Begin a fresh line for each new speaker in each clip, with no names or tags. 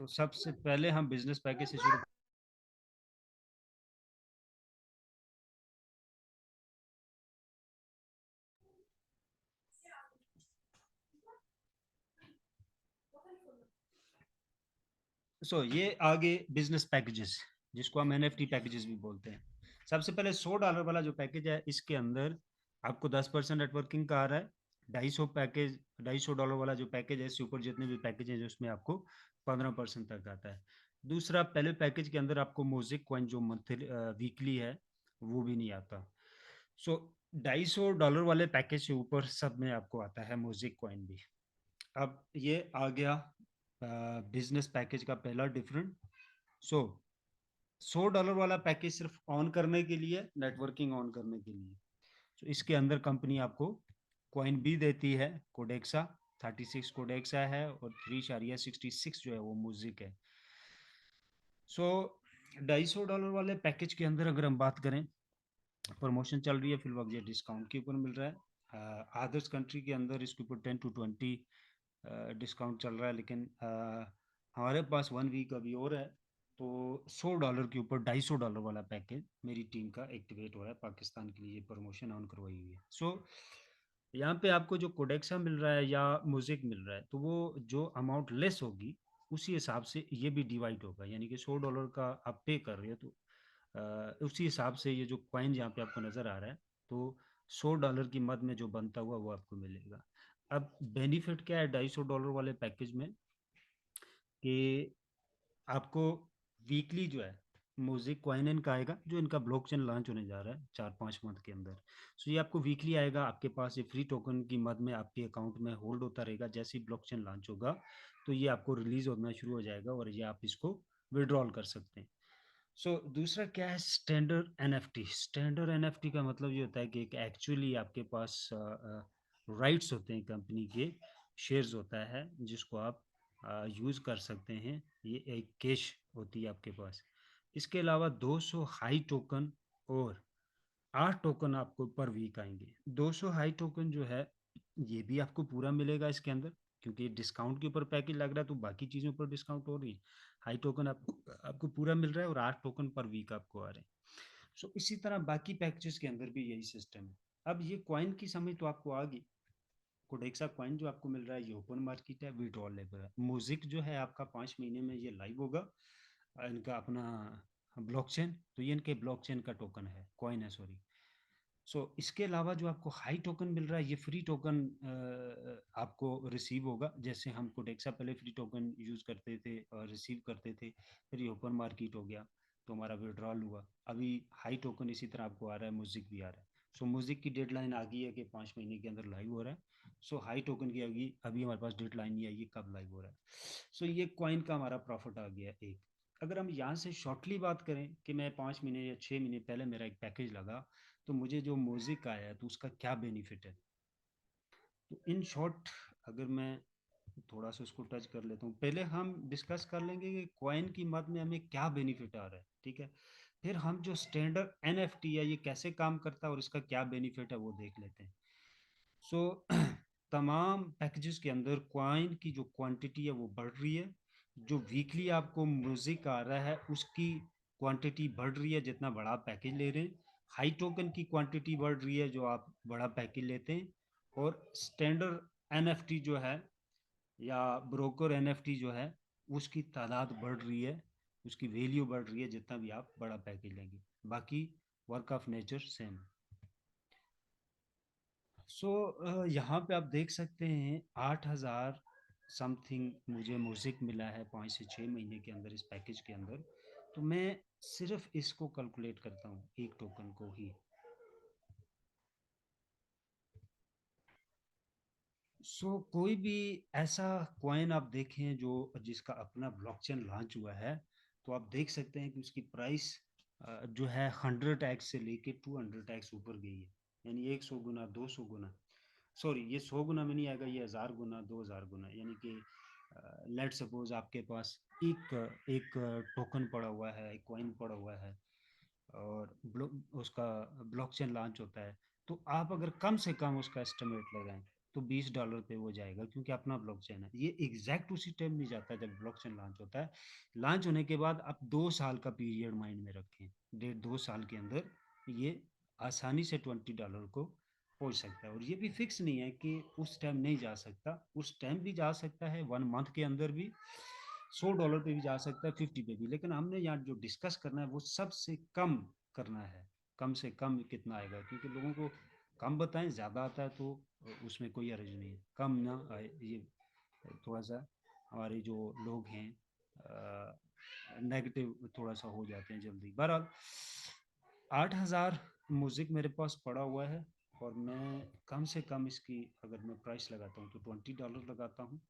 तो सबसे पहले हम बिजनेस पैकेज से शुरू। ये आगे बिजनेस पैकेजेस, जिसको हम एनएफटी पैकेजेस भी बोलते हैं। सबसे पहले $100 वाला जो पैकेज है, इसके अंदर आपको 10% नेटवर्किंग का आ रहा है। 250 डॉलर वाला जो पैकेज है, इससे ऊपर जितने भी पैकेज हैं उसमें आपको 15% तक आता है। दूसरा, पहले पैकेज के अंदर आपको म्यूजिक कॉइन जो मंथली वीकली है वो भी नहीं आता। सो $250 वाले पैकेज से ऊपर सब में आपको आता है म्यूजिक कॉइन भी। अब ये आ गया बिजनेस पैकेज का पहला डिफरेंट। सो $100 वाला पैकेज सिर्फ ऑन करने के लिए, नेटवर्किंग ऑन करने के लिए। तो इसके अंदर कंपनी आपको कॉइन भी देती है। कोडेक्सा 36 कोडेक्सा है और 3.66 जो है वो म्यूजिक है। $250 वाले पैकेज के अंदर अगर हम बात करें, प्रमोशन चल रही है फिल वक्त, ये डिस्काउंट के ऊपर मिल रहा है। अदर्स कंट्री के अंदर इसके ऊपर 10 to 20 डिस्काउंट चल रहा है, लेकिन हमारे पास 1 वीक अभी और है। तो $100 के ऊपर $250 वाला पैकेज मेरी टीम का एक्टिवेट हो रहा है पाकिस्तान के लिए, ये प्रमोशन ऑन करवाई हुई है। यहाँ पे आपको जो कोडेक्सा मिल रहा है या म्यूजिक मिल रहा है, तो वो जो अमाउंट लेस होगी उसी हिसाब से ये भी डिवाइड होगा। यानी कि $100 का आप पे कर रहे हो, तो उसी हिसाब से ये जो कॉइन यहाँ पे आपको नज़र आ रहा है, तो $100 की मद में जो बनता हुआ वो आपको मिलेगा। अब बेनिफिट क्या है $250 वाले पैकेज में, कि आपको वीकली जो है म्यूजिक क्वाइन का आएगा, जो इनका ब्लॉकचेन लॉन्च होने जा रहा है 4-5 मंथ के अंदर। ये आपको वीकली आएगा आपके पास, ये फ्री टोकन की मद में आपके अकाउंट में होल्ड होता रहेगा। जैसे ही ब्लॉकचेन लॉन्च होगा तो ये आपको रिलीज होना शुरू हो जाएगा और ये आप इसको विड्रॉल कर सकते हैं। दूसरा क्या है, स्टैंडर्ड एनएफटी। स्टैंडर्ड एनएफटी का मतलब ये होता है कि एक एक्चुअली आपके पास राइट्स होते हैं, कंपनी के शेयर्स होता है जिसको आप यूज़ कर सकते हैं। ये एक कैश होती है आपके पास। इसके अलावा 200 हाई टोकन और 8 टोकन आपको पर वीक आएंगे। 200 हाई टोकन जो है ये भी आपको पूरा मिलेगा इसके अंदर, क्योंकि डिस्काउंट के ऊपर पैकेज लग रहा है तो बाकी चीज़ों पर डिस्काउंट हो रही है। हाई टोकन आपको पूरा मिल रहा है और 8 टोकन पर वीक आपको आ रहे हैं। इसी तरह बाकी पैकेजेस के अंदर भी यही सिस्टम है। अब ये कॉइन की समझ तो आपको आ गई। कोडेक्सा कॉइन जो आपको मिल रहा है ये ओपन मार्केट है, विड्रॉल लेबर है। म्यूजिक जो है आपका 5 महीने में ये लाइव होगा, इनका अपना ब्लॉकचेन, तो ये इनके ब्लॉकचेन का टोकन है, कॉइन है सॉरी। इसके अलावा जो आपको हाई टोकन मिल रहा है, ये फ्री टोकन आपको रिसीव होगा। जैसे हम कोडेक्सा पहले फ्री टोकन यूज़ करते थे और रिसीव करते थे, फिर ये ओपन मार्केट हो गया तो हमारा विड्रॉल हुआ। अभी हाई टोकन इसी तरह आपको आ रहा है, म्यूजिक भी आ रहा है। म्यूजिक की डेडलाइन आ गई है कि 5 महीने के अंदर लाइव हो रहा है। हाई टोकन की अभी अभी हमारे पास डेडलाइन नहीं आई है कब लाइव हो रहा है। ये कॉइन का हमारा प्रॉफिट आ गया एक। अगर हम यहाँ से शॉर्टली बात करें कि मैं 5 महीने या 6 महीने पहले मेरा एक पैकेज लगा, तो मुझे जो म्यूजिक आया है तो उसका क्या बेनिफिट है। तो इन शॉर्ट अगर मैं थोड़ा सा उसको टच कर लेता हूँ, पहले हम डिस्कस कर लेंगे कि कॉइन की मद में हमें क्या बेनिफिट आ रहा है, ठीक है। फिर हम जो स्टैंडर्ड एनएफटी है ये कैसे काम करता है और इसका क्या बेनिफिट है वो देख लेते हैं। तमाम पैकेजेस के अंदर कॉइन की जो क्वांटिटी है वो बढ़ रही है। जो वीकली आपको म्यूजिक आ रहा है उसकी क्वांटिटी बढ़ रही है जितना बड़ा पैकेज ले रहे हैं। हाई टोकन की क्वांटिटी बढ़ रही है जो आप बड़ा पैकेज लेते हैं। और स्टैंडर्ड एनएफटी जो है या ब्रोकर एनएफटी जो है उसकी तादाद बढ़ रही है, उसकी वैल्यू बढ़ रही है जितना भी आप बड़ा पैकेज लेंगे। बाकी वर्क ऑफ नेचर सेम। यहाँ पे आप देख सकते हैं 8,000 समथिंग मुझे म्यूजिक मिला है 5 से 6 महीने के अंदर इस पैकेज के अंदर। तो मैं सिर्फ इसको कैलकुलेट करता हूँ, एक टोकन को ही। कोई भी ऐसा कॉइन आप देखें जो जिसका अपना ब्लॉकचेन लॉन्च हुआ है, तो आप देख सकते हैं कि उसकी प्राइस जो है 100x से लेके 200x ऊपर गई है। यानी 100 गुना, 200 गुना, सॉरी ये 100 गुना में नहीं आएगा, ये 1000 गुना, 2000 गुना। यानी कि लेट सपोज आपके पास एक एक टोकन पड़ा हुआ है, एक कॉइन पड़ा हुआ है और उसका ब्लॉकचेन लॉन्च होता है, तो आप अगर कम से कम उसका एस्टिमेट लगाएं तो $20 पे वो जाएगा, क्योंकि अपना ब्लॉकचेन है। ये एग्जैक्ट उसी टाइम नहीं जाता है जब ब्लॉकचेन लॉन्च होता है। लॉन्च होने के बाद आप 2 साल का पीरियड माइंड में रखें, 1.5-2 साल के अंदर ये आसानी से $20 को पहुंच सकता है। और ये भी फिक्स नहीं है कि उस टाइम नहीं जा सकता, उस टाइम भी जा सकता है, 1 मंथ के अंदर भी $100 पे भी जा सकता है, 50 पे भी। लेकिन हमने यहाँ जो डिस्कस करना है वो सबसे कम करना है, कम से कम कितना आएगा, क्योंकि लोगों को कम बताएं, ज़्यादा आता है तो उसमें कोई अर्ज नहीं है, कम ना आए। ये थोड़ा सा हमारे जो लोग हैं नेगेटिव थोड़ा सा हो जाते हैं जल्दी। बहरहाल 8,000 म्यूज़िक मेरे पास पड़ा हुआ है, और मैं कम से कम इसकी अगर मैं प्राइस लगाता हूँ तो $20 लगाता हूँ।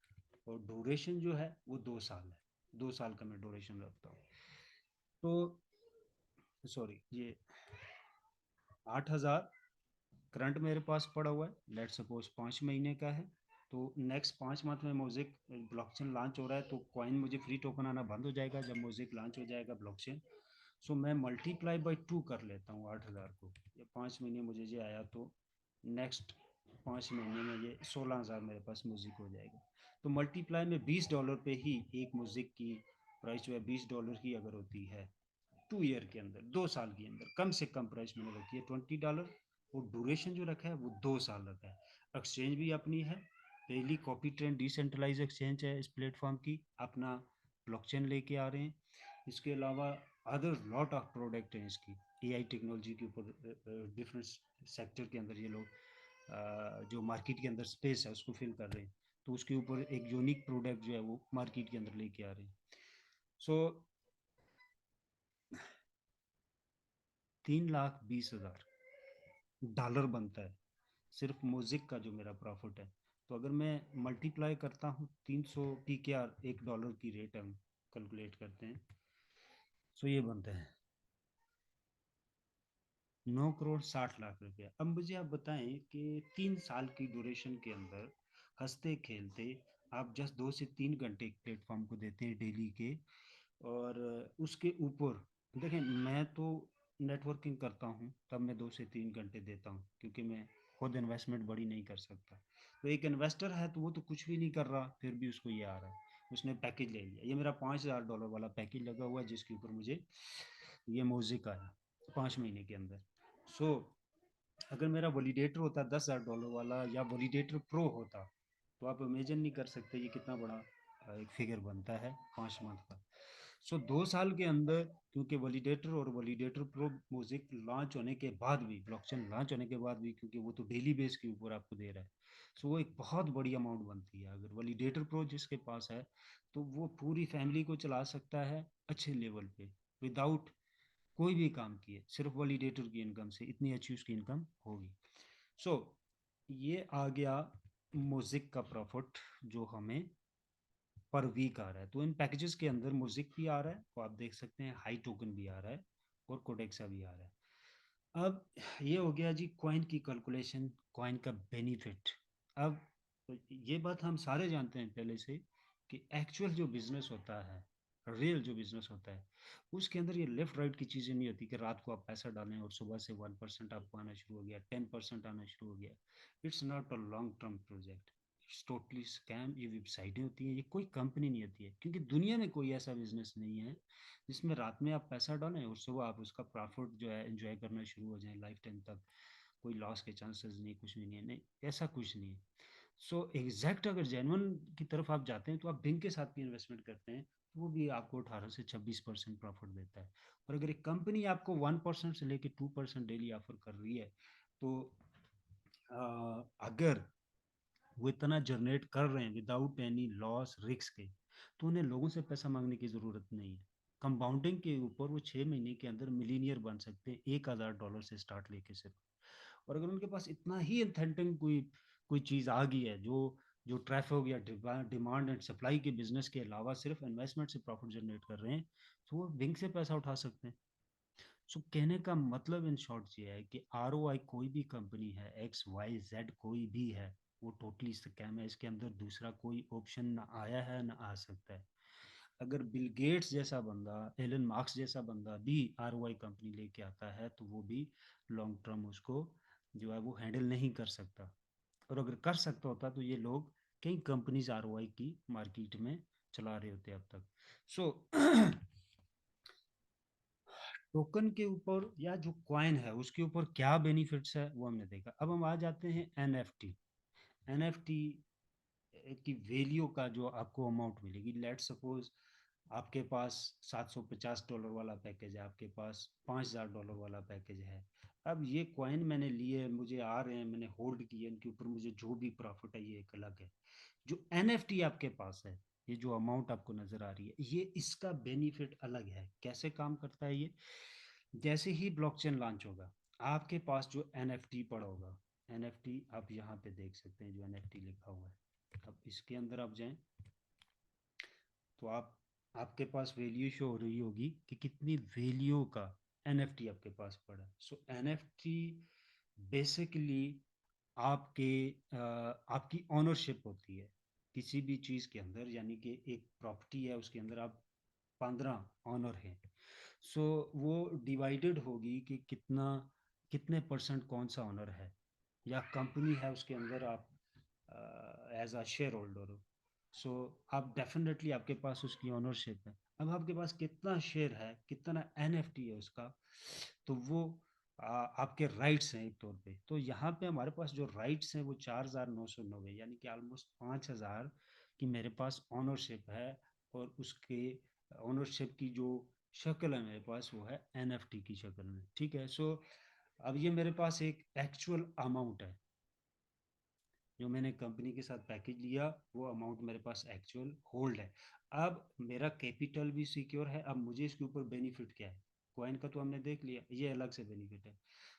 और ड्यूरेशन जो है वो 2 साल है, 2 साल का मैं ड्यूरेशन रखता हूँ। तो सॉरी, ये 8,000 करंट मेरे पास पड़ा हुआ है, लेट सपोज 5 महीने का है। तो नेक्स्ट 5 मंथ में म्यूजिक ब्लॉकचेन लॉन्च हो रहा है, तो कॉइन मुझे फ्री टोकन आना बंद हो जाएगा जब म्यूजिक लॉन्च हो जाएगा ब्लॉकचेन। सो मैं मल्टीप्लाई बाई 2 कर लेता हूँ 8,000 को। ये 5 महीने मुझे ये आया, तो नेक्स्ट 5 महीने में ये 16,000 मेरे पास म्यूजिक हो जाएगा। तो मल्टीप्लाई में $20 पे ही एक म्यूजिक की प्राइस जो है $20 की अगर होती है 2 ईयर के अंदर, 2 साल के अंदर, कम से कम प्राइस मैंने रखी है $20। और ड्यूरेशन जो रखा है वो 2 साल रखा है। एक्सचेंज भी अपनी है, पहली कॉपी ट्रेंड डिसेंट्रलाइज एक्सचेंज है इस प्लेटफॉर्म की, अपना ब्लॉकचेन लेके आ रहे हैं। इसके अलावा अदर लॉट ऑफ प्रोडक्ट हैं इसकी, एआई टेक्नोलॉजी के ऊपर डिफरेंट सेक्टर के अंदर ये लोग जो मार्केट के अंदर स्पेस है उसको फिल कर रहे हैं। तो उसके ऊपर एक यूनिक प्रोडक्ट जो है वो मार्केट के अंदर लेके आ रहे हैं। सो 3,20,000 डॉलर बनता है सिर्फ म्यूजिक का जो मेरा प्रॉफिट है। तो अगर मैं मल्टीप्लाई करता हूँ 300 पी के आर, $1 की रेट हम कैलकुलेट करते हैं, तो ये बनता है 9,60,00,000 रुपया। अब मुझे आप बताएं कि 3 साल की ड्यूरेशन के अंदर हंसते खेलते आप जस्ट 2 से 3 घंटे एक प्लेटफॉर्म को देते हैं डेली के। और उसके ऊपर देखें, मैं तो नेटवर्किंग करता हूँ तब मैं 2 से 3 घंटे देता हूँ, क्योंकि मैं खुद इन्वेस्टमेंट बड़ी नहीं कर सकता। तो एक इन्वेस्टर है तो वो तो कुछ भी नहीं कर रहा, फिर भी उसको ये आ रहा है, उसने पैकेज ले लिया। ये मेरा $5,000 वाला पैकेज लगा हुआ है, जिसके ऊपर मुझे ये म्यूजिक आया 5 महीने के अंदर। सो अगर मेरा वैलिडेटर होता $10,000 वाला, या वैलिडेटर प्रो होता, तो आप इमेजिन नहीं कर सकते ये कितना बड़ा एक फिगर बनता है 5 मंथ का। सो 2 साल के अंदर, क्योंकि वैलिडेटर और वैलिडेटर प्रो म्यूजिक लॉन्च होने के बाद भी, ब्लॉकचेन लॉन्च होने के बाद भी, क्योंकि वो तो डेली बेस के ऊपर आपको दे रहा है, सो वो एक बहुत बड़ी अमाउंट बनती है। अगर वैलिडेटर प्रो जिसके पास है तो वो पूरी फैमिली को चला सकता है अच्छे लेवल पे, विदाउट कोई भी काम किए, सिर्फ वैलिडेटर की इनकम से इतनी अच्छी उसकी इनकम होगी। सो ये आ गया म्यूजिक का प्रॉफिट जो हमें पर वीक आ रहा है। तो इन पैकेजेस के अंदर म्यूजिक भी आ रहा है, तो आप देख सकते हैं हाई टोकन भी आ रहा है, और कोडेक्सा भी आ रहा है। अब ये हो गया जी कॉइन की कैलकुलेशन, कॉइन का बेनिफिट। अब ये बात हम सारे जानते हैं पहले से कि एक्चुअल जो बिजनेस होता है, रियल जो बिजनेस होता है, उसके अंदर ये लेफ्ट राइट की चीज़ें नहीं होती कि रात को आप पैसा डालें और सुबह से 1% आपको आना शुरू हो गया, 10% आना शुरू हो गया। It's not a long term project, it's totally scam. ये वेबसाइटें होती हैं, ये कोई कंपनी नहीं होती है, क्योंकि दुनिया में कोई ऐसा बिजनेस नहीं है जिसमें रात में आप पैसा डालें और सुबह आप उसका प्रॉफिट जो है एंजॉय करना शुरू हो जाए लाइफ टाइम तक। कोई लॉस के चांसेस नहीं, कुछ भी नहीं है, नहीं ऐसा कुछ नहीं है। सो एग्जैक्ट अगर जेनवन की तरफ आप जाते हैं तो आप बैंक के साथ भी इन्वेस्टमेंट करते हैं, तो वो भी आपको 18 से 26% प्रॉफिट देता है। और अगर एक कंपनी आपको 1% से लेके 2% डेली ऑफर कर रही है, तो अगर वो इतना जनरेट कर रहे हैं विदाउट एनी लॉस रिस्क के, तो उन्हें लोगों से पैसा मांगने की ज़रूरत नहीं है। कंपाउंडिंग के ऊपर वो 6 महीने के अंदर मिलीनियर बन सकते हैं, $1,000 से स्टार्ट लेके सिर्फ। और अगर उनके पास इतना ही इंथेंटिंग कोई कोई चीज़ आ गई है जो जो ट्रैफिक या डिमांड एंड सप्लाई के बिजनेस के अलावा सिर्फ इन्वेस्टमेंट से प्रॉफिट जनरेट कर रहे हैं, तो वो बैंक से पैसा उठा सकते हैं। सो कहने का मतलब इन शॉर्ट ये है कि ROI कोई भी कंपनी है, XYZ कोई भी है, वो टोटली स्कैम है। इसके अंदर दूसरा कोई ऑप्शन ना आया है ना आ सकता है। अगर बिल गेट्स जैसा बंदा, एलन मार्क्स जैसा बंदा भी ROI कंपनी लेके आता है, तो वो भी लॉन्ग टर्म उसको जो है वो हैंडल नहीं कर सकता। और अगर कर सकता होता तो ये लोग कई कंपनीज आरओआई की मार्केट में चला रहे होते अब तक। सो टोकन के ऊपर या जो कॉइन है उसके ऊपर क्या बेनिफिट्स है वो हमने देखा। अब हम आ जाते हैं एनएफटी। एनएफटी की वैल्यू का जो आपको अमाउंट मिलेगी, लेट सपोज आपके पास $750 वाला पैकेज है, आपके पास $5000 वाला पैकेज है। अब ये कॉइन मैंने लिए, मुझे आ रहे हैं, मैंने होल्ड किए, इनके ऊपर मुझे जो भी प्रॉफिट है ये एक अलग है। जो एनएफटी आपके पास है, ये जो अमाउंट आपको नजर आ रही है, ये इसका बेनिफिट अलग है। कैसे काम करता है ये? जैसे ही ब्लॉकचेन लॉन्च होगा, आपके पास जो एनएफटी पड़ा होगा, एनएफटी आप यहाँ पे देख सकते हैं जो एनएफटी लिखा हुआ है। अब इसके अंदर आप जाएं तो आपके पास वैल्यू शो हो रही होगी कि कितनी वैल्यू का एनएफटी आपके पास पड़ा है। सो एनएफटी बेसिकली आपके आपकी ऑनरशिप होती है किसी भी चीज़ के अंदर, यानी कि एक प्रॉपर्टी है उसके अंदर आप 15 ऑनर हैं। सो वो डिवाइडेड होगी कि कितने परसेंट कौन सा ऑनर है, या कंपनी है उसके अंदर आप एज अ शेयर होल्डर हो। सो आप डेफिनेटली आपके पास उसकी ऑनरशिप है। अब आपके पास कितना शेयर है, कितना एनएफटी है उसका, तो वो आपके राइट्स हैं एक तौर पे। तो यहाँ पे हमारे पास जो राइट्स हैं वो 4990, यानी कि ऑलमोस्ट 5000 की मेरे पास ऑनरशिप है। और उसके ओनरशिप की जो शक्ल है मेरे पास वो है एनएफटी की शक्ल में। ठीक है। सो अब ये मेरे पास एक एक्चुअल अमाउंट है जो मैंने कंपनी के साथ पैकेज लिया, वो अमाउंट मेरे पास एक्चुअल होल्ड है। अब मेरा कैपिटल भी सिक्योर है। अब मुझे इसके ऊपर बेनिफिट क्या है? कॉइन का तो हमने देख लिया, ये अलग से बेनिफिट है।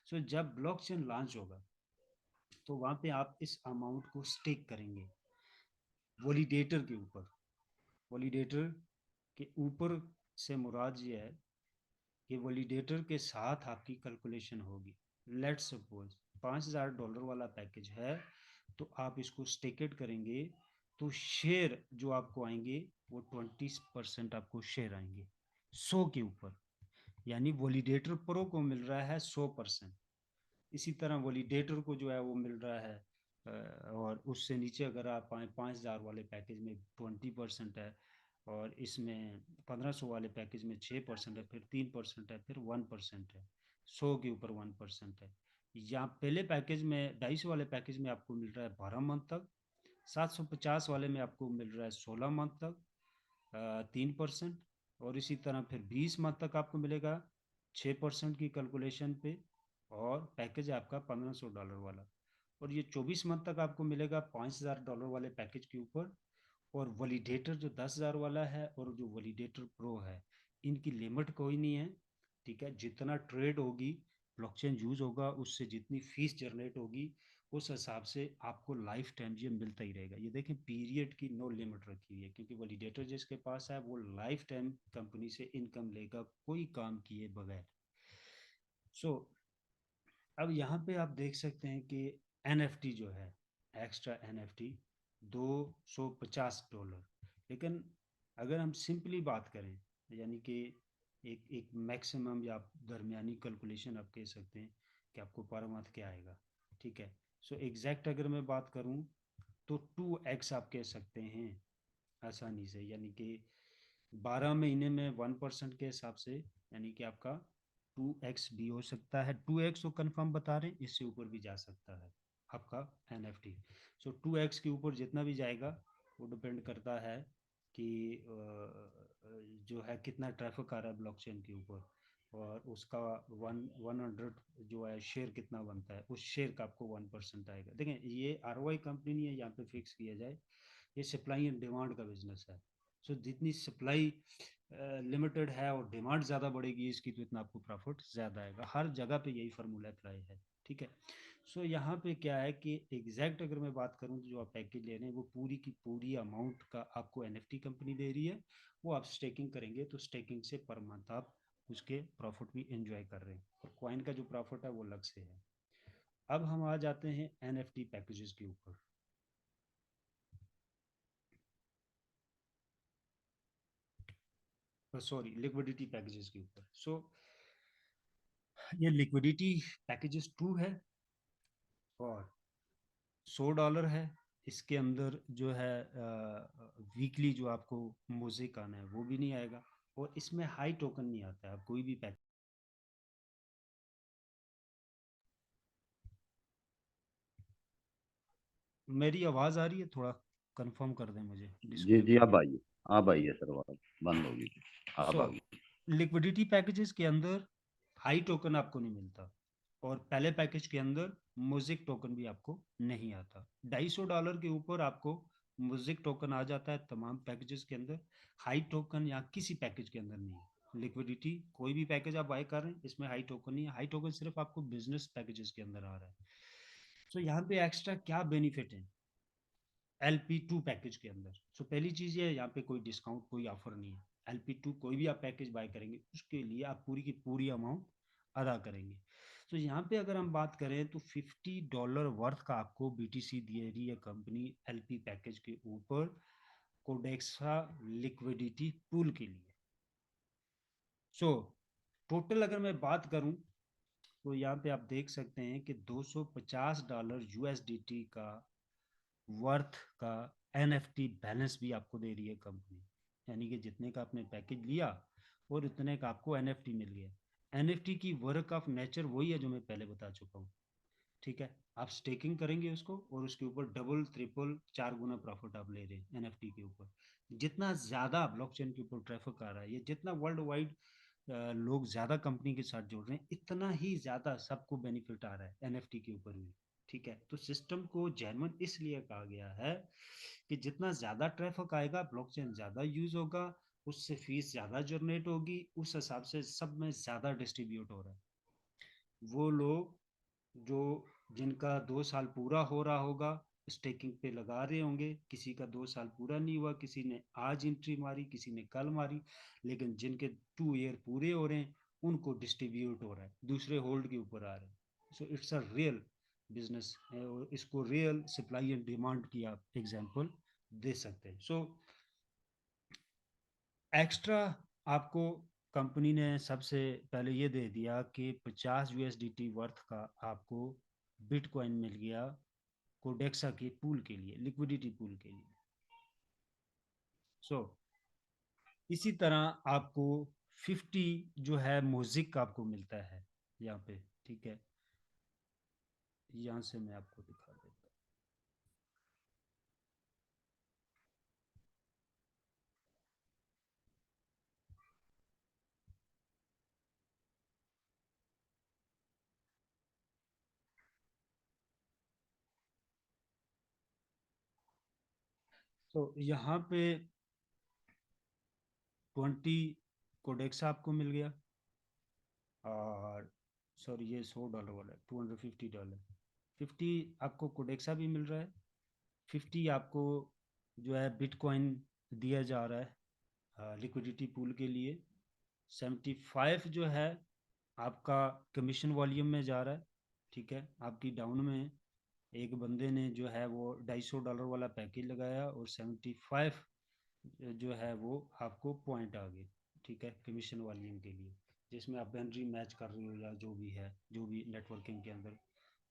सो जब ब्लॉकचेन लॉन्च होगा तो वहां पे आप इस अमाउंट को स्टेक करेंगे वॉलिडेटर के ऊपर। वॉलिडेटर के ऊपर से मुराद ये है कि वैलिडेटर के साथ आपकी कैलकुलेशन होगी। लेट्स सपोज $5000 वाला पैकेज है, तो आप इसको स्टेकेड करेंगे तो शेयर जो आपको आएंगे वो 20% आपको शेयर आएंगे 100 के ऊपर। यानी वैलिडेटर प्रो को मिल रहा है 100%। इसी तरह वैलिडेटर को जो है वो मिल रहा है और उससे नीचे अगर आप आए 5000 वाले पैकेज में 20% है, और इसमें 1500 वाले पैकेज में 6% है, फिर 3% है, फिर 1% है। 100 के ऊपर 1% है। या पहले पैकेज में 250 वाले पैकेज में आपको मिल रहा है 12 मंथ तक। 750 वाले में आपको मिल रहा है 16 मंथ तक 3%। और इसी तरह फिर 20 मंथ तक आपको मिलेगा 6% की कैलकुलेशन पे। और पैकेज है आपका $1500 वाला। और ये 24 मंथ तक आपको मिलेगा $5000 वाले पैकेज के ऊपर। और वैलिडेटर जो 10,000 वाला है और जो वैलिडेटर प्रो है, इनकी लिमिट कोई नहीं है। ठीक है। जितना ट्रेड होगी, ब्लॉकचेन यूज होगा, उससे जितनी फीस जनरेट होगी, उस हिसाब से आपको लाइफ टाइम ये मिलता ही रहेगा। ये देखें, पीरियड की नो लिमिट रखी हुई है, क्योंकि वैलिडेटर जिसके पास है वो लाइफ टाइम कंपनी से इनकम लेगा कोई काम किए बगैर। सो अब यहाँ पे आप देख सकते हैं कि एनएफटी जो है, एक्स्ट्रा एनएफटी $250। लेकिन अगर हम सिंपली बात करें, यानी कि एक एक मैक्सिमम या आप दरमियानी कैलकुलेशन आप कह सकते हैं कि आपको पर मंथ क्या आएगा। ठीक है। सो एग्जैक्ट अगर मैं बात करूं तो 2x आप कह सकते हैं आसानी से, यानी कि 12 महीने में 1% के हिसाब से, यानी कि आपका 2x भी हो सकता है। 2x तो कंफर्म बता रहे हैं, इससे ऊपर भी जा सकता है आपका एनएफटी। सो 2x के ऊपर जितना भी जाएगा वो डिपेंड करता है कि जो है कितना ट्रैफिक आ रहा है ब्लॉकचेन के ऊपर, और उसका 100 जो है शेयर कितना बनता है, उस शेयर का आपको 1% आएगा। देखें, ये आरओआई कंपनी नहीं है यहाँ पे फिक्स किया जाए, ये सप्लाई एंड डिमांड का बिजनेस है। सो जितनी सप्लाई लिमिटेड है और डिमांड ज़्यादा बढ़ेगी इसकी, तो इतना आपको प्रॉफिट ज़्यादा आएगा। हर जगह पे यही फार्मूला अप्लाई है। ठीक है। सो यहाँ पे क्या है कि एग्जैक्ट अगर मैं बात करूँ तो जो आप पैकेज ले रहे हैं वो पूरी की पूरी अमाउंट का आपको एनएफटी कंपनी दे रही है। वो आप स्टेकिंग करेंगे तो स्टेकिंग से पर मंथ आप उसके प्रॉफिट भी इंजॉय कर रहे हैं, और कॉइन का जो प्रॉफिट है वो अलग से है। अब हम आ जाते हैं एनएफटी पैकेजेस के ऊपर, सॉरी लिक्विडिटी पैकेजेस के ऊपर। सो ये लिक्विडिटी पैकेजेस 2 है। और $100 है। इसके अंदर जो है वीकली जो आपको म्यूजिक आना है वो भी नहीं आएगा, और इसमें हाई टोकन नहीं आता है। आप कोई भी पैक, मेरी आवाज आ रही है? थोड़ा कंफर्म कर दें मुझे,
जी
डिस्प्ले
जी,
पे
अब
भी।
आइए। अब आइए सर, आवाज बंद होगी थी।
सो
अब आ गई।
लिक्विडिटी पैकेजेस के अंदर हाई टोकन आपको नहीं मिलता, और पहले पैकेज के अंदर म्यूजिक टोकन भी आपको नहीं आता। $250 के ऊपर आपको म्यूजिक टोकन आ जाता है तमाम पैकेजेस के अंदर। हाई टोकन या किसी पैकेज के अंदर नहीं है। लिक्विडिटी कोई भी पैकेज आप बाय कर रहे हैं, इसमें हाई टोकन नहीं है। हाई टोकन सिर्फ आपको बिजनेस पैकेजेस के अंदर आ रहा है। सो यहाँ पे एक्स्ट्रा क्या बेनिफिट है LP2 पैकेज के अंदर? सो पहली चीज ये है, यहाँ पे कोई डिस्काउंट, कोई ऑफर नहीं है। LP2 कोई भी आप पैकेज बाय करेंगे उसके लिए आप पूरी की पूरी अमाउंट अदा करेंगे। तो यहाँ पे अगर हम बात करें तो $50 वर्थ का आपको BTC दे रही है कंपनी LP पैकेज के ऊपर, कोडेक्सा लिक्विडिटी पूल के लिए। सो टोटल अगर मैं बात करूं तो यहाँ पे आप देख सकते हैं कि $250 USDT का वर्थ का NFT बैलेंस भी आपको दे रही है कंपनी। यानी कि जितने का आपने पैकेज लिया और उतने का आपको NFT मिल गया। NFT की वर्क ऑफ नेचर वही है जो मैं पहले बता चुका हूँ। ठीक है, आप स्टेकिंग करेंगे उसको और उसके ऊपर डबल ट्रिपल 4 गुना प्रॉफिट आप ले रहे हैं NFT के ऊपर। जितना ज्यादा ब्लॉकचेन के ऊपर ट्रैफिक आ रहा है, ये जितना वर्ल्ड वाइड लोग ज्यादा कंपनी के साथ जुड़ रहे हैं, इतना ही ज्यादा सबको बेनिफिट आ रहा है NFT के ऊपर भी। ठीक है, तो सिस्टम को जेन्युइन इसलिए कहा गया है कि जितना ज्यादा ट्रैफिक आएगा, ब्लॉकचेन ज्यादा यूज होगा, उससे फीस ज्यादा जनरेट होगी, उस हिसाब से सब में ज्यादा डिस्ट्रीब्यूट हो रहा है। वो लोग जो जिनका 2 साल पूरा हो रहा होगा स्टेकिंग पे लगा रहे होंगे, किसी का 2 साल पूरा नहीं हुआ, किसी ने आज एंट्री मारी, किसी ने कल मारी, लेकिन जिनके 2 ईयर पूरे हो रहे हैं उनको डिस्ट्रीब्यूट हो रहा है, दूसरे होल्ड के ऊपर आ रहे हैं। So it's a real business है, और इसको रियल सप्लाई एंड डिमांड की आप एग्जांपल दे सकते हैं। सो एक्स्ट्रा आपको कंपनी ने सबसे पहले ये दे दिया कि 50 USDT वर्थ का आपको बिटकॉइन मिल गया कोडेक्सा के पूल के लिए, लिक्विडिटी पूल के लिए। सो इसी तरह आपको 50 जो है म्यूजिक का आपको मिलता है यहाँ पे। ठीक है, यहाँ से मैं आपको दिखा देता हूँ। तो यहाँ पे 20 कोडेक्सा आपको मिल गया, और सॉरी ये $100 वाला है, $250। 50 आपको कोडेक्सा भी मिल रहा है, 50 आपको जो है बिटकॉइन दिया जा रहा है लिक्विडिटी पूल के लिए। 75 जो है आपका कमीशन वॉल्यूम में जा रहा है। ठीक है, आपकी डाउन में एक बंदे ने जो है वो $250 वाला पैकेज लगाया, और 75 जो है वो आपको पॉइंट आ गए। ठीक है, कमीशन वॉल्यूम के लिए, जिसमें आप एंट्री मैच कर रहे हो या जो भी है, जो भी नेटवर्किंग के अंदर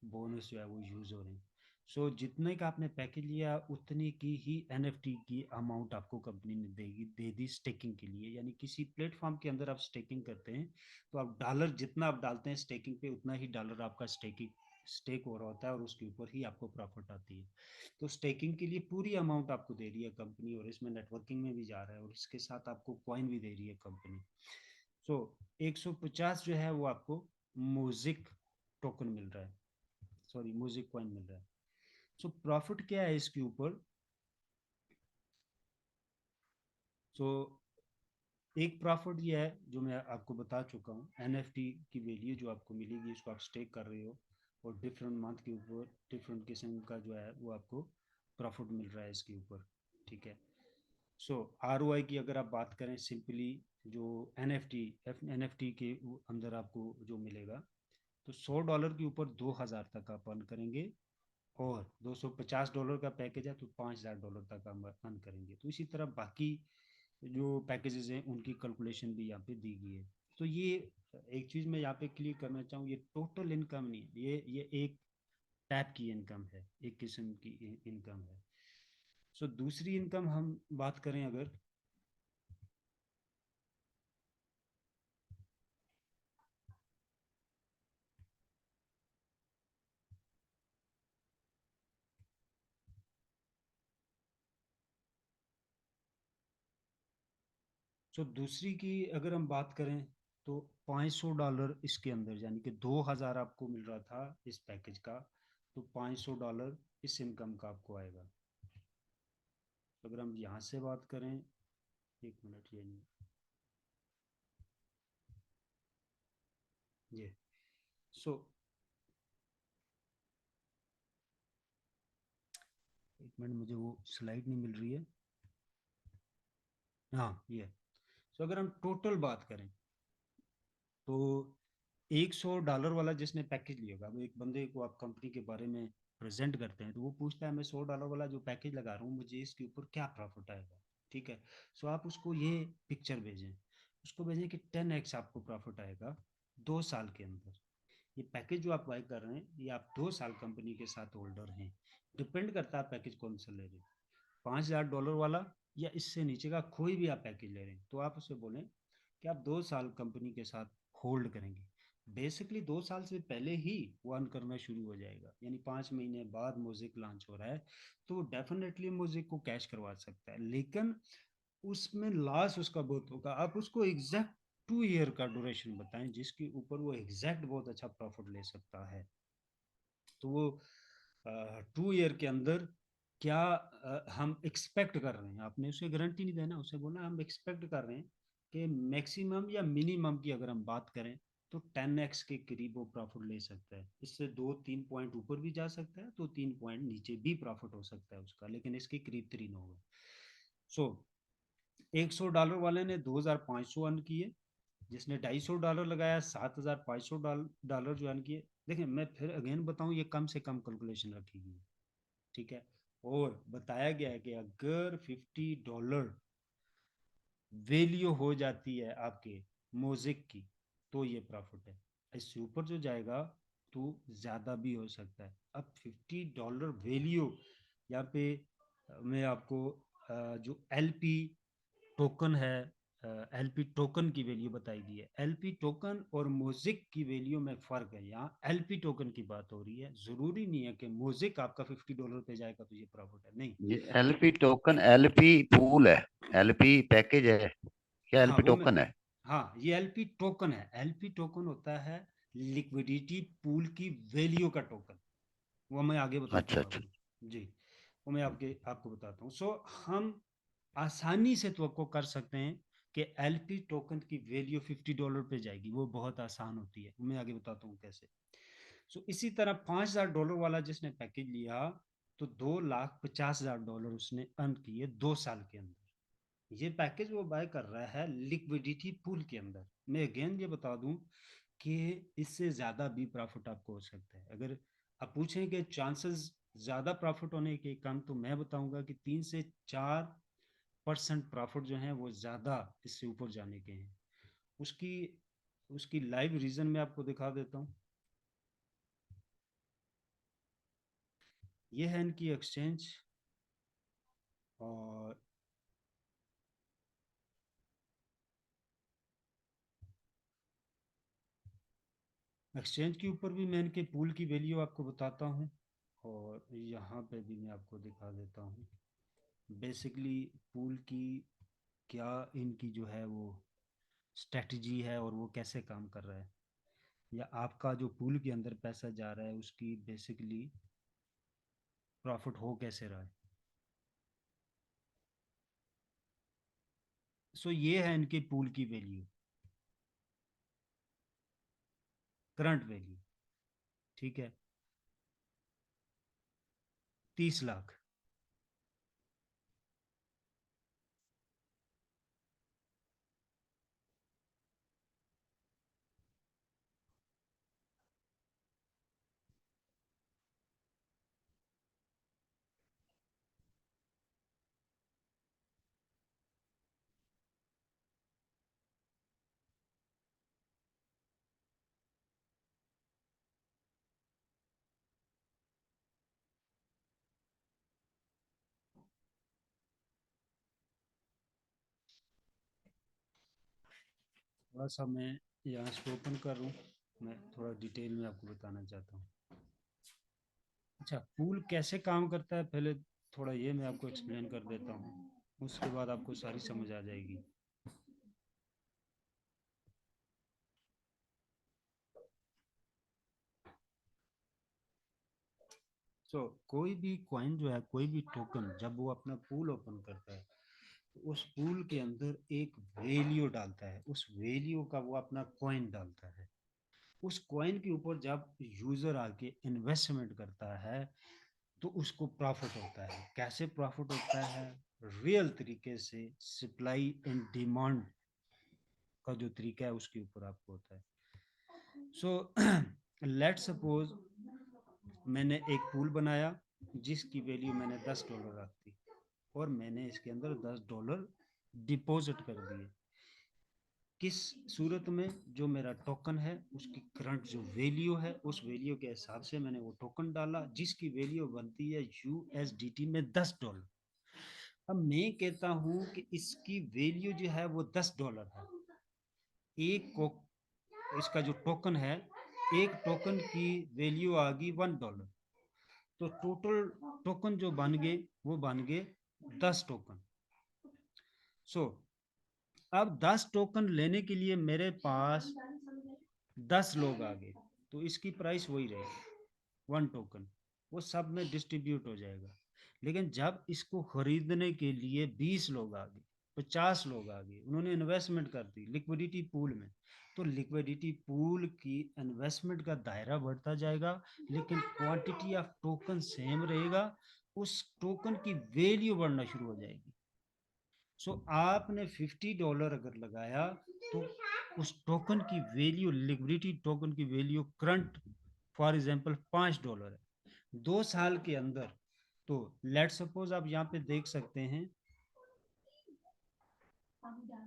बोनस जो है वो यूज हो रहे हैं। सो जितने का आपने पैकेज लिया उतने की ही NFT की अमाउंट आपको कंपनी ने देगी, दे दी स्टेकिंग के लिए। यानी किसी प्लेटफॉर्म के अंदर आप स्टेकिंग करते हैं तो आप डॉलर जितना आप डालते हैं स्टेकिंग पे, उतना ही डॉलर आपका स्टेकिंग स्टेक हो रहा होता है, और उसके ऊपर ही आपको प्रॉफिट आती है। तो स्टेकिंग के लिए पूरी अमाउंट आपको दे रही है कंपनी, और इसमें नेटवर्किंग में भी जा रहा है, और इसके साथ आपको कॉइन भी दे रही है कंपनी। सो 150 जो है वो आपको म्यूजिक टोकन मिल रहा है, सॉरी म्यूजिक कॉइन मिल रहा है। सो प्रॉफिट क्या है इसके ऊपर? सो एक प्रॉफिट ये है जो मैं आपको बता चुका हूँ, NFT की वैल्यू जो आपको मिलेगी, उसको आप स्टेक कर रहे हो, और डिफरेंट मंथ के ऊपर डिफरेंट किस्म का जो है वो आपको प्रॉफिट मिल रहा है इसके ऊपर। ठीक है, सो ROI की अगर आप बात करें सिंपली, जो NFT के अंदर आपको जो मिलेगा, तो $100 के ऊपर 2000 तक आप अर्न करेंगे, और $250 का पैकेज है तो $5000 तक हम अर्न करेंगे। तो इसी तरह बाकी जो पैकेजेस हैं उनकी कैलकुलेशन भी यहाँ पे दी गई है। तो ये एक चीज़ मैं यहाँ पे क्लियर करना चाहूँ, ये टोटल इनकम नहीं है, ये एक टैप की इनकम है, एक किस्म की इनकम है। सो दूसरी इनकम हम बात करें अगर, सो दूसरी की अगर हम बात करें तो $500 इसके अंदर, यानी कि 2000 आपको मिल रहा था इस पैकेज का, तो $500 इस इनकम का आपको आएगा। तो अगर हम यहाँ से बात करें, एक मिनट, ये नहीं, ये, सो एक मिनट, मुझे वो स्लाइड नहीं मिल रही है। हाँ, ये। सो अगर हम टोटल बात करें तो $100 वाला जिसने पैकेज लिया होगा, वो एक बंदे को आप कंपनी के बारे में प्रेजेंट करते हैं तो वो पूछता है, मैं $100 वाला जो पैकेज लगा रहा हूँ, मुझे इसके ऊपर क्या प्रॉफिट आएगा। ठीक है। सो आप उसको ये पिक्चर भेजें, उसको भेजें कि 10x आपको प्रॉफिट आएगा 2 साल के अंदर। ये पैकेज जो आप बाय कर रहे हैं, ये आप 2 साल कंपनी के साथ होल्डर हैं। डिपेंड करता है आप पैकेज कौन सा ले रहे हैं, $5000 वाला या इससे नीचे का कोई भी आप पैकेज ले रहे हैं, तो आप उसे बोलें कि आप 2 साल कंपनी के साथ होल्ड करेंगे। बेसिकली 2 साल से पहले ही वो अर्न करना शुरू हो जाएगा, यानी 5 महीने बाद म्यूजिक लॉन्च हो रहा है तो डेफिनेटली म्यूजिक को कैश करवा सकता है, लेकिन उसमें लॉस उसका बहुत होगा। आप उसको एग्जैक्ट 2 ईयर का ड्यूरेशन बताएं जिसके ऊपर वो एग्जैक्ट बहुत अच्छा प्रॉफिट ले सकता है। तो वो 2 ईयर के अंदर क्या हम एक्सपेक्ट कर रहे हैं, आपने उसे गारंटी नहीं देना, उसे बोलना हम एक्सपेक्ट कर रहे हैं कि मैक्सिमम या मिनिमम की अगर हम बात करें तो 10x के करीब वो प्रॉफिट ले सकता है। इससे 2-3 पॉइंट ऊपर भी जा सकता है, तो 3 पॉइंट नीचे भी प्रॉफिट हो सकता है उसका, लेकिन इसके करीब 3 होगा। सो $100 वाले ने 2500 अर्न किए, जिसने $250 लगाया 7500 जो अर्न किए। देखिए मैं फिर अगेन बताऊं, ये कम से कम कैलकुलेशन रखी गई है। ठीक है। और बताया गया है कि अगर $50 वैल्यू हो जाती है आपके म्यूजिक की तो ये प्रॉफिट है। इससे ऊपर जो जाएगा तो ज़्यादा भी हो सकता है। अब $50 वैल्यू यहाँ पे मैं आपको जो एलपी टोकन है, एलपी टोकन की वैल्यू बताई गई है। एलपी टोकन और म्यूजिक की वैल्यू में फर्क है। यहाँ एलपी टोकन की बात हो रही है, जरूरी नहीं है कि म्यूजिक आपका $50 पे जाएगा तो ये प्रॉफिट है, नहीं।
ये एलपी टोकन एलपी पूल है, एलपी पैकेज है, क्या
हाँ
एलपी
वो मैं,
टोकन है?
हाँ ये एलपी टोकन है। एलपी टोकन होता है लिक्विडिटी पूल की वैल्यू का टोकन। वो मैं आगे बताता
अच्छा
हूँ
अच्छा।
आपको। जी, वो मैं आपके आपको बताता हूँ। सो हम आसानी से तो कर सकते हैं कि एलपी टोकन की वैल्यू $50 पे जाएगी, वो बहुत आसान होती है, मैं आगे बताता हूँ कैसे। सो इसी तरह $5000 वाला जिसने पैकेज लिया तो $2,50,000 उसने अर्न किए 2 साल के अंदर। ये पैकेज वो बाय कर रहा है लिक्विडिटी पूल के अंदर। मैं अगेन ये बता दूं कि इससे ज़्यादा भी प्रॉफिट आपको हो सकता है। अगर आप पूछें कि चांसेस ज़्यादा प्रॉफिट होने के कम, तो मैं बताऊंगा कि 3 से 4% प्रॉफिट जो है वो ज़्यादा इससे ऊपर जाने के हैं। उसकी उसकी लाइव रीज़न मैं आपको दिखा देता हूँ। ये है इनकी एक्सचेंज, और एक्सचेंज के ऊपर भी मैं इनके पूल की वैल्यू आपको बताता हूँ, और यहाँ पे भी मैं आपको दिखा देता हूँ बेसिकली पूल की क्या इनकी जो है वो स्ट्रेटजी है और वो कैसे काम कर रहा है, या आपका जो पूल के अंदर पैसा जा रहा है उसकी बेसिकली प्रॉफिट हो कैसे रहा है। सो ये है इनके पूल की वैल्यू, करंट वैल्यू। ठीक है, 30 लाख। थोड़ा सा मैं यहाँ से ओपन कर रहा हूँ, मैं थोड़ा डिटेल में आपको बताना चाहता हूँ। अच्छा, पूल कैसे काम करता है, पहले थोड़ा ये मैं आपको एक्सप्लेन कर देता हूँ, उसके बाद आपको सारी समझ आ जाएगी। कोई भी कॉइन जो है, कोई भी टोकन जब वो अपना पूल ओपन करता है, तो उस पूल के अंदर एक वैल्यू डालता है, उस वैल्यू का वो अपना कॉइन डालता है। उस कॉइन के ऊपर जब यूजर आके इन्वेस्टमेंट करता है तो उसको प्रॉफिट होता है। कैसे प्रॉफिट होता है? रियल तरीके से सप्लाई एंड डिमांड का जो तरीका है उसके ऊपर आपको होता है। सो लेट सपोज मैंने एक पूल बनाया जिसकी वैल्यू मैंने $10 रख दी, और मैंने इसके अंदर $10 डिपॉजिट कर दिए। किस सूरत में? जो मेरा टोकन है उसकी करंट जो वैल्यू है, उस वैल्यू के हिसाब से मैंने वो टोकन डाला जिसकी वैल्यू बनती है USDT में $10। अब मैं कहता हूं कि इसकी वैल्यू जो है वो $10 है। एक को इसका जो टोकन है, एक टोकन की वैल्यू आ गई $1, तो टोटल टोकन जो बन गए वो बन गए 10 टोकन। सो अब 10 टोकन लेने के लिए मेरे पास 10 लोग आ गए, तो इसकी प्राइस वही रहेगी 1 टोकन, वो सब में डिस्ट्रीब्यूट हो जाएगा। लेकिन जब इसको खरीदने के लिए 20 लोग आ गए, 50 लोग आ गए, उन्होंने इन्वेस्टमेंट कर दी लिक्विडिटी पूल में, तो लिक्विडिटी पूल की इन्वेस्टमेंट का दायरा बढ़ता जाएगा, लेकिन क्वांटिटी ऑफ टोकन सेम रहेगा, उस टोकन की वैल्यू बढ़ना शुरू हो जाएगी। आपने $50 अगर लगाया तो उस टोकन की वैल्यू, लिक्विडिटी टोकन की वैल्यू करंट फॉर एग्जांपल $5 है। 2 साल के अंदर, तो लेट सपोज आप यहाँ पे देख सकते हैं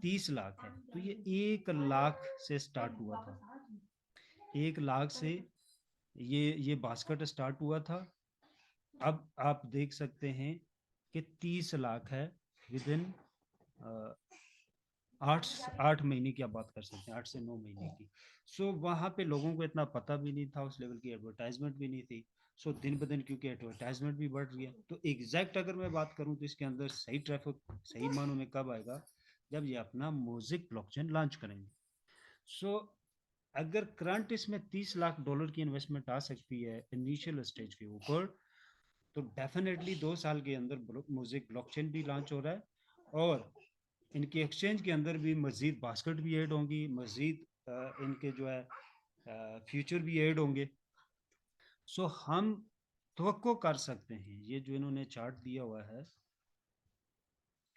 30 लाख है, तो ये 1 लाख से स्टार्ट हुआ था। 1 लाख से ये बास्केट स्टार्ट हुआ था। अब आप देख सकते हैं कि 30 लाख है विद इन 8 महीने की आप बात कर सकते हैं, 8 से 9 महीने की। वहां पे लोगों को इतना पता भी नहीं था, उस लेवल की एडवर्टाइजमेंट भी नहीं थी। दिन ब दिन क्योंकि एडवर्टाइजमेंट भी बढ़ गया, तो एग्जैक्ट अगर मैं बात करूं तो इसके अंदर सही ट्रैफिक सही मानों में कब आएगा? जब ये अपना मोज़ेक ब्लॉकचेन लॉन्च करेंगे। सो अगर करंट इसमें $30 लाख की इन्वेस्टमेंट आ सकती है इनिशियल स्टेज के ऊपर, तो डेफिनेटली 2 साल के अंदर मोज़ेक ब्लॉकचेन भी लॉन्च हो रहा है, और इनके एक्सचेंज के अंदर भी मजीद बास्केट भी ऐड होंगी, मजीद इनके जो है फ्यूचर भी ऐड होंगे। हम तवक्को कर सकते हैं, ये जो इन्होंने चार्ट दिया हुआ है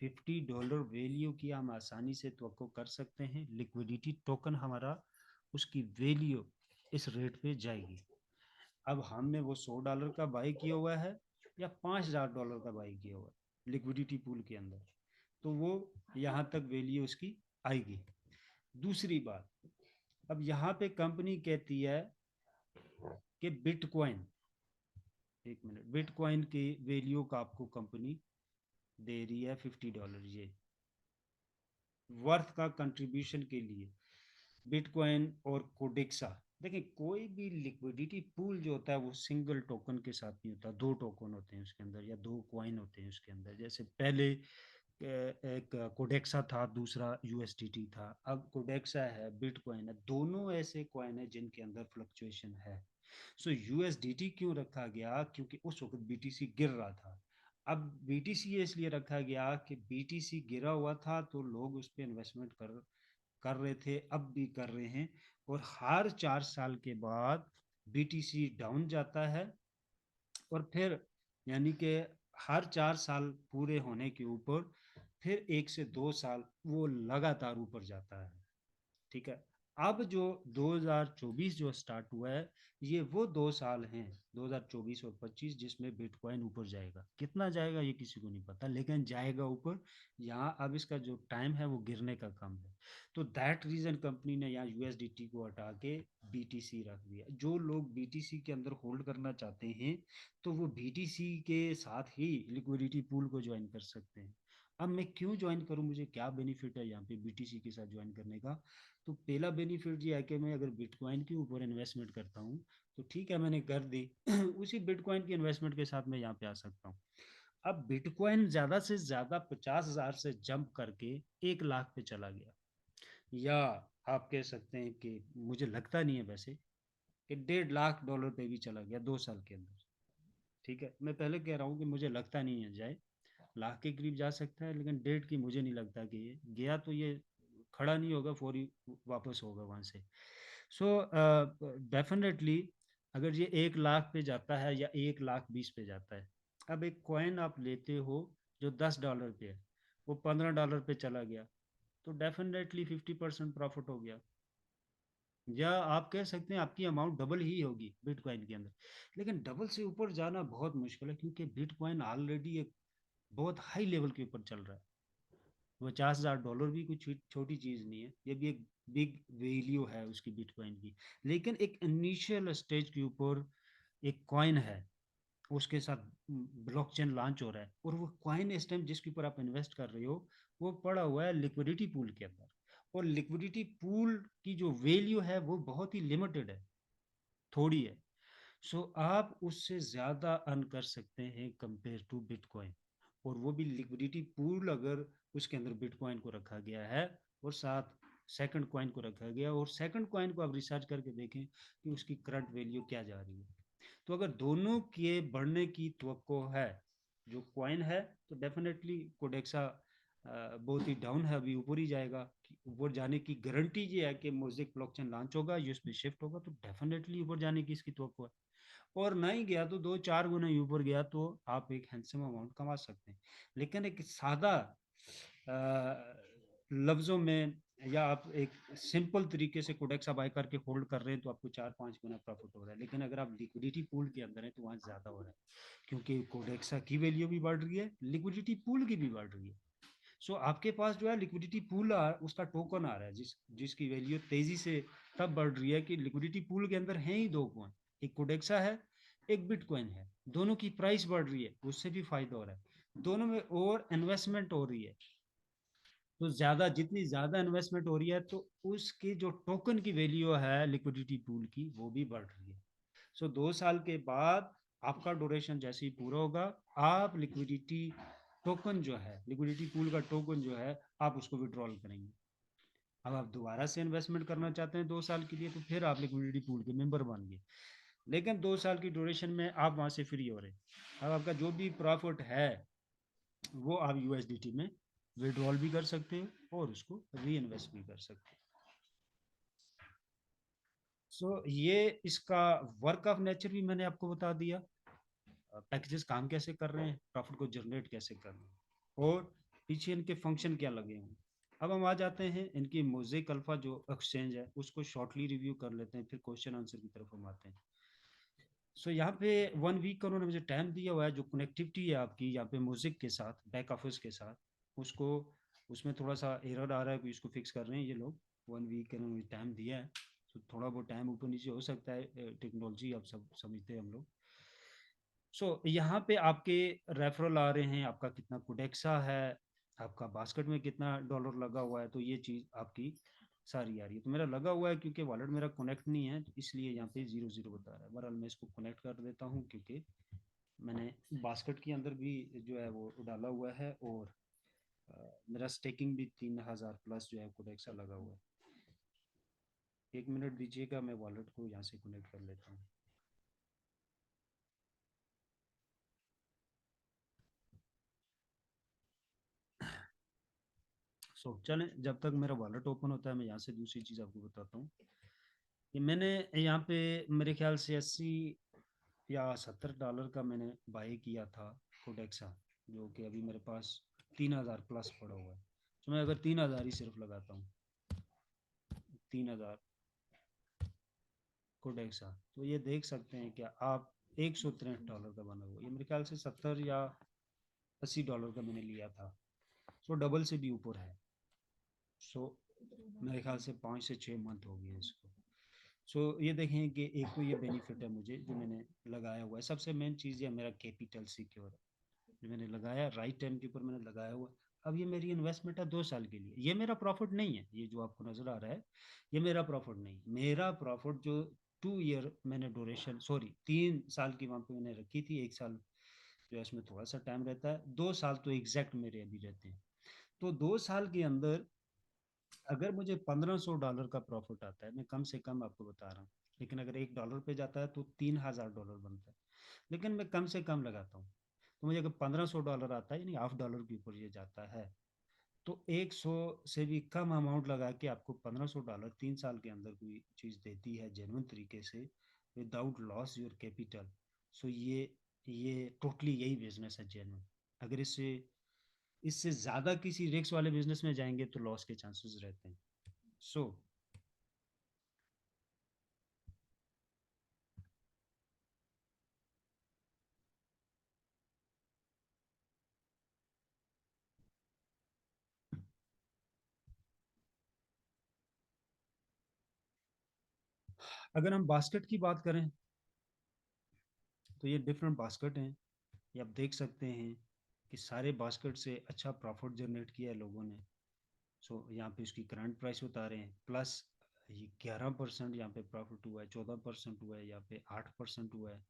$50 वैल्यू की, हम आसानी से तवक्को कर सकते हैं लिक्विडिटी टोकन हमारा उसकी वैल्यू इस रेट पे जाएगी। अब हमने वो $100 का बाई किया हुआ है या $5000 का बाई किया हुआ है लिक्विडिटी पूल के अंदर, तो वो यहाँ तक वैल्यू उसकी आएगी। दूसरी बात, अब यहाँ पे कंपनी कहती है कि बिटकॉइन, 1 मिनट, बिटकॉइन की वैल्यू का आपको कंपनी दे रही है $50, ये वर्थ का कंट्रीब्यूशन के लिए। बिटकॉइन और कोडेक्सा, देखिए कोई भी लिक्विडिटी पूल जो होता है वो सिंगल टोकन के साथ नहीं होता, 2 टोकन होते हैं उसके अंदर या 2 कॉइन होते हैं उसके अंदर। जैसे पहले एक कोडेक्सा था, दूसरा यूएसडीटी था, अब कोडेक्सा है, बिटकॉइन है, दोनों ऐसे कॉइन है जिनके अंदर फ्लक्चुएशन है। यूएसडीटी क्यों रखा गया? क्योंकि उस वक्त बीटीसी गिर रहा था। अब बीटीसी इसलिए रखा गया कि बीटीसी गिरा हुआ था तो लोग उस पर इन्वेस्टमेंट कर कर रहे थे, अब भी कर रहे हैं, और हर 4 साल के बाद बीटीसी डाउन जाता है, और फिर यानी कि हर 4 साल पूरे होने के ऊपर फिर 1 से 2 साल वो लगातार ऊपर जाता है। ठीक है। अब जो 2024 जो स्टार्ट हुआ है, ये वो 2 साल हैं 2024 और 25 जिसमें बिटकॉइन ऊपर जाएगा। कितना जाएगा ये किसी को नहीं पता, लेकिन जाएगा ऊपर। यहाँ अब इसका जो टाइम है वो गिरने का कम है, तो दैट रीजन कंपनी ने यहाँ यूएसडीटी को हटा के बीटीसी रख दिया। जो लोग बीटीसी के अंदर होल्ड करना चाहते हैं तो वो बीटीसी के साथ ही लिक्विडिटी पूल को ज्वाइन कर सकते हैं, अब मैं क्यों ज्वाइन करूं, मुझे क्या बेनिफिट है यहाँ पे बीटीसी के साथ ज्वाइन करने का? तो पहला बेनिफिट ये है कि मैं अगर बिटकॉइन के ऊपर इन्वेस्टमेंट करता हूँ तो ठीक है, मैंने कर दी उसी बिटकॉइन की इन्वेस्टमेंट के साथ मैं यहाँ पे आ सकता हूँ। अब बिटकॉइन ज्यादा से ज्यादा 50,000 से जंप करके 1 लाख पे चला गया, या आप कह सकते हैं कि मुझे लगता नहीं है वैसे कि $1.5 लाख पे भी चला गया 2 साल के अंदर। ठीक है, मैं पहले कह रहा हूँ कि मुझे लगता नहीं है जाए, लाख के करीब जा सकता है, लेकिन डेढ़ की मुझे नहीं लगता कि ये गया तो ये खड़ा नहीं होगा, फौरी वापस होगा वहां से। सो डेफिनेटली अगर ये 1 लाख पे जाता है या 1,20,000 पे जाता है, अब एक कॉइन आप लेते हो जो $10 पे है, वो $15 पे चला गया, तो डेफिनेटली 50% प्रॉफिट हो गया। या आप कह सकते हैं आपकी अमाउंट डबल ही होगी बिटकॉइन के अंदर। लेकिन डबल से ऊपर जाना बहुत मुश्किल है, क्योंकि बिटकॉइन ऑलरेडी एक बहुत हाई लेवल के ऊपर चल रहा है। $50,000 भी कुछ छोटी चीज नहीं है, ये भी एक बिग वैल्यू है उसकी बिटकॉइन की। लेकिन एक इनिशियल स्टेज के ऊपर एक कॉइन है, उसके साथ ब्लॉकचेन लॉन्च हो रहा है, और वो कॉइन इस टाइम जिसके ऊपर आप इन्वेस्ट कर रहे हो वो पड़ा हुआ है लिक्विडिटी पूल के अंदर। और लिक्विडिटी पूल की जो वैल्यू है वो बहुत ही लिमिटेड है, थोड़ी है। सो आप उससे ज़्यादा अर्न कर सकते हैं कंपेयर टू बिटकॉइन। और वो भी लिक्विडिटी पूल अगर उसके अंदर बिटकॉइन को रखा गया है और साथ सेकंड कॉइन को रखा गया, और सेकंड कॉइन को आप रिसर्च करके देखें कि उसकी करंट वैल्यू क्या जा रही है। तो अगर दोनों के बढ़ने की तवक्को है, जो कॉइन है तो डेफिनेटली कोडेक्सा बहुत ही डाउन है, अभी ऊपर ही जाएगा। ऊपर जाने की गारंटी ये है कि मोज़ेक ब्लॉकचेन लॉन्च होगा, यूएसबी शिफ्ट होगा, तो डेफिनेटली ऊपर जाने की इसकी तवक्को है। और नहीं गया तो 2-4 गुना ऊपर गया तो आप एक हैंडसम अमाउंट कमा सकते हैं। लेकिन एक सादा लफ्जों में, या आप एक सिंपल तरीके से कोडेक्सा बाय करके होल्ड कर रहे हैं तो आपको 4-5 गुना प्रॉफिट हो रहा है। लेकिन अगर आप लिक्विडिटी पूल के अंदर है तो वहाँ ज़्यादा हो रहा है, क्योंकि कोडेक्सा की वैल्यू भी बढ़ रही है, लिक्विडिटी पूल की भी बढ़ रही है। सो आपके पास जो है लिक्विडिटी पूल उसका टोकन आ रहा है, जिसकी वैल्यू तेजी से तब बढ़ रही है कि लिक्विडिटी पूल के अंदर है ही दो कॉइन, एक कोडेक्सा है, एक बिटकॉइन है। दोनों की प्राइस बढ़ रही है, उससे भी फायदा हो रहा है, दोनों में और इन्वेस्टमेंट हो रही है। तो ज्यादा, जितनी ज्यादा इन्वेस्टमेंट हो रही है तो उसकी जो टोकन की वैल्यू है लिक्विडिटी पूल की वो भी बढ़ रही है। सो 2 साल के बाद आपका ड्यूरेशन जैसे ही पूरा होगा, आप लिक्विडिटी टोकन जो है, लिक्विडिटी पूल का टोकन जो है, आप उसको विड्रॉल करेंगे। अब आप दोबारा से इन्वेस्टमेंट करना चाहते हैं 2 साल के लिए, तो फिर आप लिक्विडिटी पूल के मेंबर बन गए। लेकिन 2 साल की ड्यूरेशन में आप वहां से फ्री हो रहे हैं। अब आपका जो भी प्रॉफिट है वो आप यूएसडीटी में विड्रॉल भी कर सकते हो और उसको री इन्वेस्ट भी कर सकते हो। सो ये इसका वर्क ऑफ नेचर भी मैंने आपको बता दिया, पैकेजेस काम कैसे कर रहे हैं, प्रॉफिट को जनरेट कैसे कर रहे हैं, और पीछे इनके फंक्शन क्या लगे हैं। अब हम आ जाते हैं इनकी मोज़ेक अल्फा जो एक्सचेंज है उसको शॉर्टली रिव्यू कर लेते हैं, फिर क्वेश्चन आंसर की तरफ हम आते हैं। सो यहाँ पे 1 वीक का उन्होंने मुझे टाइम दिया हुआ है, जो कनेक्टिविटी है आपकी यहाँ पे म्यूजिक के साथ, बैक ऑफिस के साथ, उसको, उसमें थोड़ा सा एरर आ रहा है कि इसको फिक्स कर रहे हैं ये लोग। 1 वीक का उन्होंने टाइम दिया है, तो थोड़ा बहुत टाइम ऊपर नीचे हो सकता है, टेक्नोलॉजी आप सब समझते हैं हम लोग। सो यहाँ पे आपके रेफरल आ रहे हैं, आपका कितना कोडेक्सा है, आपका बास्केट में कितना डॉलर लगा हुआ है, तो ये चीज़ आपकी सारी आ रही है। तो मेरा लगा हुआ है क्योंकि वॉलेट मेरा कनेक्ट नहीं है, तो इसलिए यहाँ पे 0-0 बता रहा है। बहरहाल मैं इसको कनेक्ट कर देता हूँ, क्योंकि मैंने बास्केट के अंदर भी जो है वो डाला हुआ है, और मेरा स्टेकिंग भी 3,000 प्लस जो है कोडेक्सा लगा हुआ है। 1 मिनट दीजिएगा, मैं वॉलेट को यहाँ से कनेक्ट कर लेता हूँ। सो चलें, जब तक मेरा वॉलेट ओपन होता है मैं यहाँ से दूसरी चीज़ आपको बताता हूँ कि मैंने यहाँ पे मेरे ख्याल से 80 या 70 डॉलर का मैंने बाई किया था कोडेक्सा, जो कि अभी मेरे पास 3,000 प्लस पड़ा हुआ है। तो मैं अगर 3,000 ही सिर्फ लगाता हूँ, 3,000 कोडेक्सा, तो ये देख सकते हैं कि आप $163 का बना हुआ, ये मेरे ख्याल से 70 या 80 डॉलर का मैंने लिया था। सो डबल से भी ऊपर है। सो मेरे ख्याल से 5 से 6 मंथ हो गए इसको। सो ये देखें कि एक तो ये बेनिफिट है मुझे जो मैंने लगाया हुआ है। सबसे मेन चीज़ ये मेरा कैपिटल सिक्योर है, जो मैंने लगाया राइट टाइम के ऊपर मैंने लगाया हुआ। अब ये मेरी इन्वेस्टमेंट है 2 साल के लिए, ये मेरा प्रॉफिट नहीं है, ये जो आपको नजर आ रहा है ये मेरा प्रॉफिट नहीं, मेरा प्रॉफिट जो 2 ईयर मैंने ड्यूरेशन, सॉरी 3 साल की वहां पे मैंने रखी थी, 1 साल जो है इसमें थोड़ा सा टाइम रहता है, 2 साल तो एग्जैक्ट मेरे अभी रहते हैं। तो 2 साल के अंदर अगर मुझे $1500 का प्रॉफिट आता है, मैं कम से कम आपको बता रहा हूँ, लेकिन अगर $1 पे जाता है तो $3000 बनता है, लेकिन मैं कम से कम लगाता हूँ। तो मुझे अगर $1500 आता है, यानी $1/2 के ऊपर ये जाता है, तो 100 से भी कम अमाउंट लगा के आपको $1500 3 साल के अंदर कोई चीज़ देती है जेन्युइन तरीके से, विदाउट लॉस योर कैपिटल। सो ये टोटली यही बिजनेस है जेन्युइन। अगर इससे इससे ज़्यादा किसी रिस्क वाले बिजनेस में जाएंगे तो लॉस के चांसेस रहते हैं। सो अगर हम बास्केट की बात करें तो ये डिफरेंट बास्केट हैं, ये आप देख सकते हैं कि सारे बास्केट से अच्छा प्रॉफिट जनरेट किया है लोगों ने। सो यहाँ पे इसकी करंट प्राइस बता रहे हैं, प्लस ये 11% यहाँ पे प्रॉफिट हुआ है, 14% हुआ है, यहाँ पे 8% हुआ है।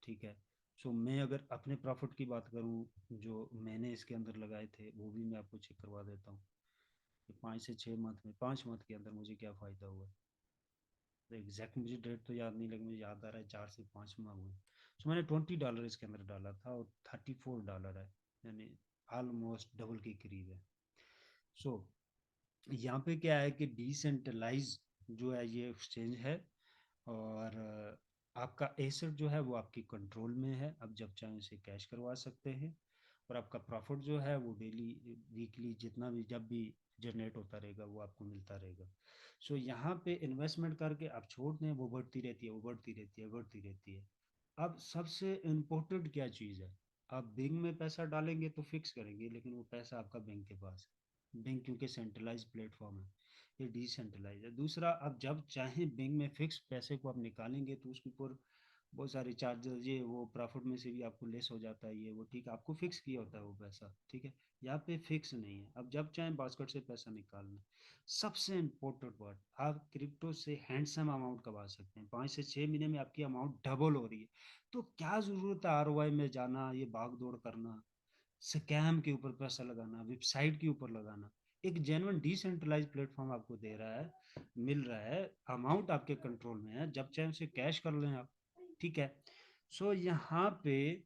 ठीक है। सो मैं अगर अपने प्रॉफिट की बात करूँ जो मैंने इसके अंदर लगाए थे वो भी मैं आपको चेक करवा देता हूँ कि 5 से 6 मंथ में, 5 मंथ के अंदर मुझे क्या फ़ायदा हुआ है। तो एग्जैक्ट मुझे डेट तो याद नहीं, लेकिन मुझे याद आ रहा है 4 से 5 माह हुए। सो मैंने $20 इसके अंदर डाला था और $34 है, यानी ऑलमोस्ट डबल के करीब है। सो यहाँ पे क्या है कि डिसेंट्रलाइज जो है ये एक्सचेंज है, और आपका एसेट जो है वो आपके कंट्रोल में है, आप जब चाहें उसे कैश करवा सकते हैं, और आपका प्रॉफिट जो है वो डेली वीकली जितना भी जब भी जनरेट होता रहेगा वो आपको मिलता रहेगा। सो यहाँ पे इन्वेस्टमेंट करके आप छोड़ दें, वो बढ़ती रहती है, वो बढ़ती रहती है, बढ़ती रहती है। अब सबसे इम्पोर्टेंट क्या चीज़ है, आप बैंक में पैसा डालेंगे तो फिक्स करेंगे, लेकिन वो पैसा आपका बैंक के पास है, बैंक क्योंकि सेंट्रलाइज प्लेटफॉर्म है, ये डिसेंट्रलाइज है। दूसरा, आप जब चाहें बैंक में फिक्स पैसे को आप निकालेंगे तो उसके ऊपर बहुत सारे चार्जेस, ये वो प्रॉफिट में से भी आपको लेस हो जाता है, ये वो ठीक है, आपको फिक्स किया होता है वो पैसा, ठीक है। यहाँ पे फिक्स नहीं है, अब जब चाहें बास्केट से पैसा निकालना। सबसे इम्पोर्टेंट बात, आप क्रिप्टो से हैंडसम अमाउंट कमा सकते हैं, 5 से 6 महीने में आपकी अमाउंट डबल हो रही है। तो क्या जरूरत है आरओआई में जाना, ये भाग दौड़ करना, स्कैम के ऊपर पैसा लगाना, वेबसाइट के ऊपर लगाना। एक जेन्युइन डिसेंट्रलाइज प्लेटफॉर्म आपको दे रहा है, मिल रहा है, अमाउंट आपके कंट्रोल में है, जब चाहे उसे कैश कर लें आप, ठीक है। सो यहाँ पे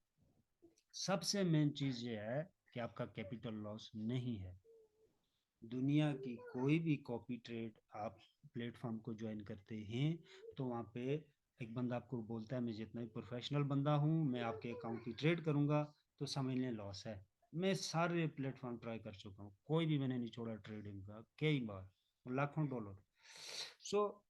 सबसे मेन चीज ये है कि आपका कैपिटल लॉस नहीं है। दुनिया की कोई भी कॉपी ट्रेड आप प्लेटफॉर्म को ज्वाइन करते हैं तो वहाँ पे एक बंदा आपको बोलता है मैं जितना भी प्रोफेशनल बंदा हूँ मैं आपके अकाउंट की ट्रेड करूँगा, तो समझ लें लॉस है। मैं सारे प्लेटफॉर्म ट्राई कर चुका हूँ, कोई भी मैंने नहीं छोड़ा ट्रेडिंग का, कई बार, लाखों डॉलर। सो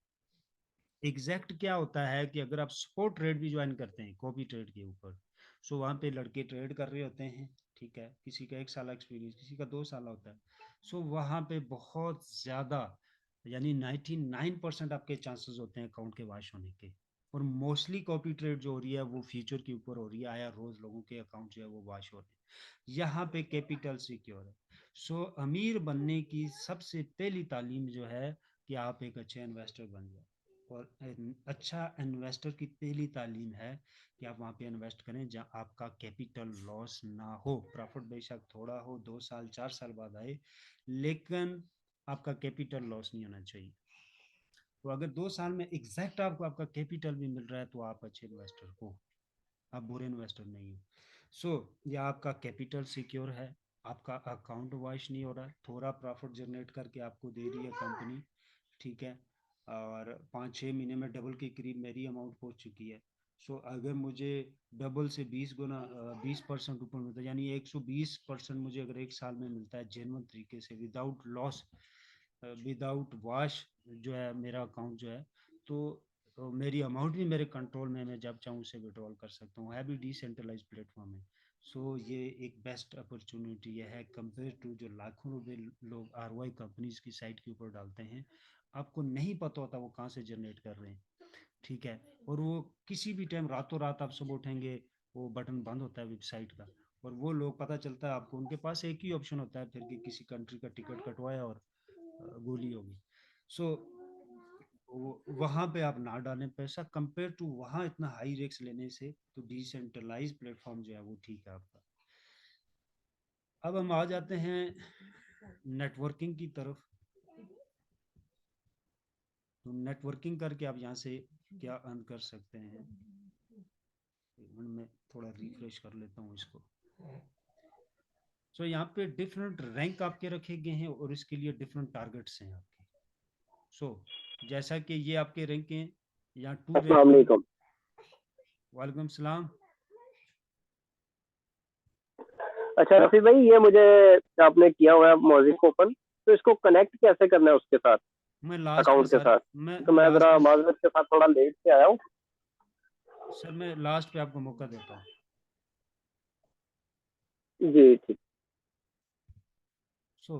एग्जैक्ट क्या होता है कि अगर आप स्पॉट ट्रेड भी ज्वाइन करते हैं कॉपी ट्रेड के ऊपर, सो वहाँ पे लड़के ट्रेड कर रहे होते हैं, ठीक है, किसी का 1 साल एक्सपीरियंस, किसी का 2 साल होता है। सो वहाँ पे बहुत ज़्यादा, यानी 99% आपके चांसेस होते हैं अकाउंट के वाश होने के। और मोस्टली कॉपी ट्रेड जो हो रही है वो फ्यूचर के ऊपर हो रही है, आया रोज लोगों के अकाउंट जो है वो वाश हो रहे हैं, यहाँ पे कैपिटल सिक्योर है। सो अमीर बनने की सबसे पहली तालीम जो है कि आप एक अच्छे इन्वेस्टर बन जाए, और अच्छा इन्वेस्टर की पहली तालीम है कि आप वहाँ पे इन्वेस्ट करें जहाँ आपका कैपिटल लॉस ना हो, प्रॉफिट बेशक थोड़ा हो, 2 साल 4 साल बाद आए, लेकिन आपका कैपिटल लॉस नहीं होना चाहिए। तो अगर 2 साल में एग्जैक्ट आपको आपका कैपिटल भी मिल रहा है तो आप अच्छे इन्वेस्टर हो, आप बुरे इन्वेस्टर नहीं हो। सो ये आपका कैपिटल सिक्योर है, आपका अकाउंट वॉश नहीं हो रहा है, थोड़ा प्रॉफिट जनरेट करके आपको दे रही है कंपनी, ठीक है। और 5 6 महीने में डबल के करीब मेरी अमाउंट पहुंच चुकी है। सो अगर मुझे डबल से 20 गुना 20% ऊपर मिलता है, यानी 120% मुझे अगर 1 साल में मिलता है जेन्युइन तरीके से, विदाउट लॉस, विदाउट वॉश, जो है मेरा अकाउंट जो है, तो मेरी अमाउंट भी मेरे कंट्रोल में, मैं जब चाहूँ उसे विड्रॉल कर सकता हूँ, है भी डिसेंट्रलाइज प्लेटफॉर्म है। सो ये एक बेस्ट अपॉर्चुनिटी है कंपेयर टू जो लाखों रुपए लोग आरवाई कंपनीज की साइट के ऊपर डालते हैं, आपको नहीं पता होता वो कहाँ से जनरेट कर रहे हैं, ठीक है। और वो किसी भी टाइम रातों रात आप सब उठेंगे वो बटन बंद होता है वेबसाइट का, और वो लोग पता चलता है आपको, उनके पास एक ही ऑप्शन होता है फिर कि किसी कंट्री का टिकट कटवाया और गोली होगी। सो वहां पे आप ना डालें पैसा, कंपेयर टू वहां इतना हाई रिस्क लेने से, तो डिसेंट्रलाइज प्लेटफॉर्म जो है वो ठीक है आपका। अब हम आ जाते हैं नेटवर्किंग की तरफ। तो नेटवर्किंग करके आप यहाँ से क्या अर्न कर सकते हैं। एक मिनट में थोड़ा रिफ्रेश कर लेता हूँ इसको। सो यहाँ पे डिफरेंट रैंक आपके रखे गए हैं और इसके लिए डिफरेंट टारगेट्स हैं आपके। सो जैसा कि ये आपके रैंक हैं, यहाँ 2
अस्सलाम
रेफरल।
वालेकुम।
वालेकुम सलाम।
अच्छा रफी भाई, ये मुझे आपने किया हुआ है मोज़िक ओपन, तो इसको कनेक्ट कैसे करना है उसके साथ,
मैं लास्ट पे
अकाउंट के
सर
साथ? तो
मैं
मैं
लास्ट
जरा
पे
माजरत के साथ थोड़ा लेट से आया हूँ।
सर मैं लास्ट पे आपको मौका देता हूँ।
जी ठीक।
सो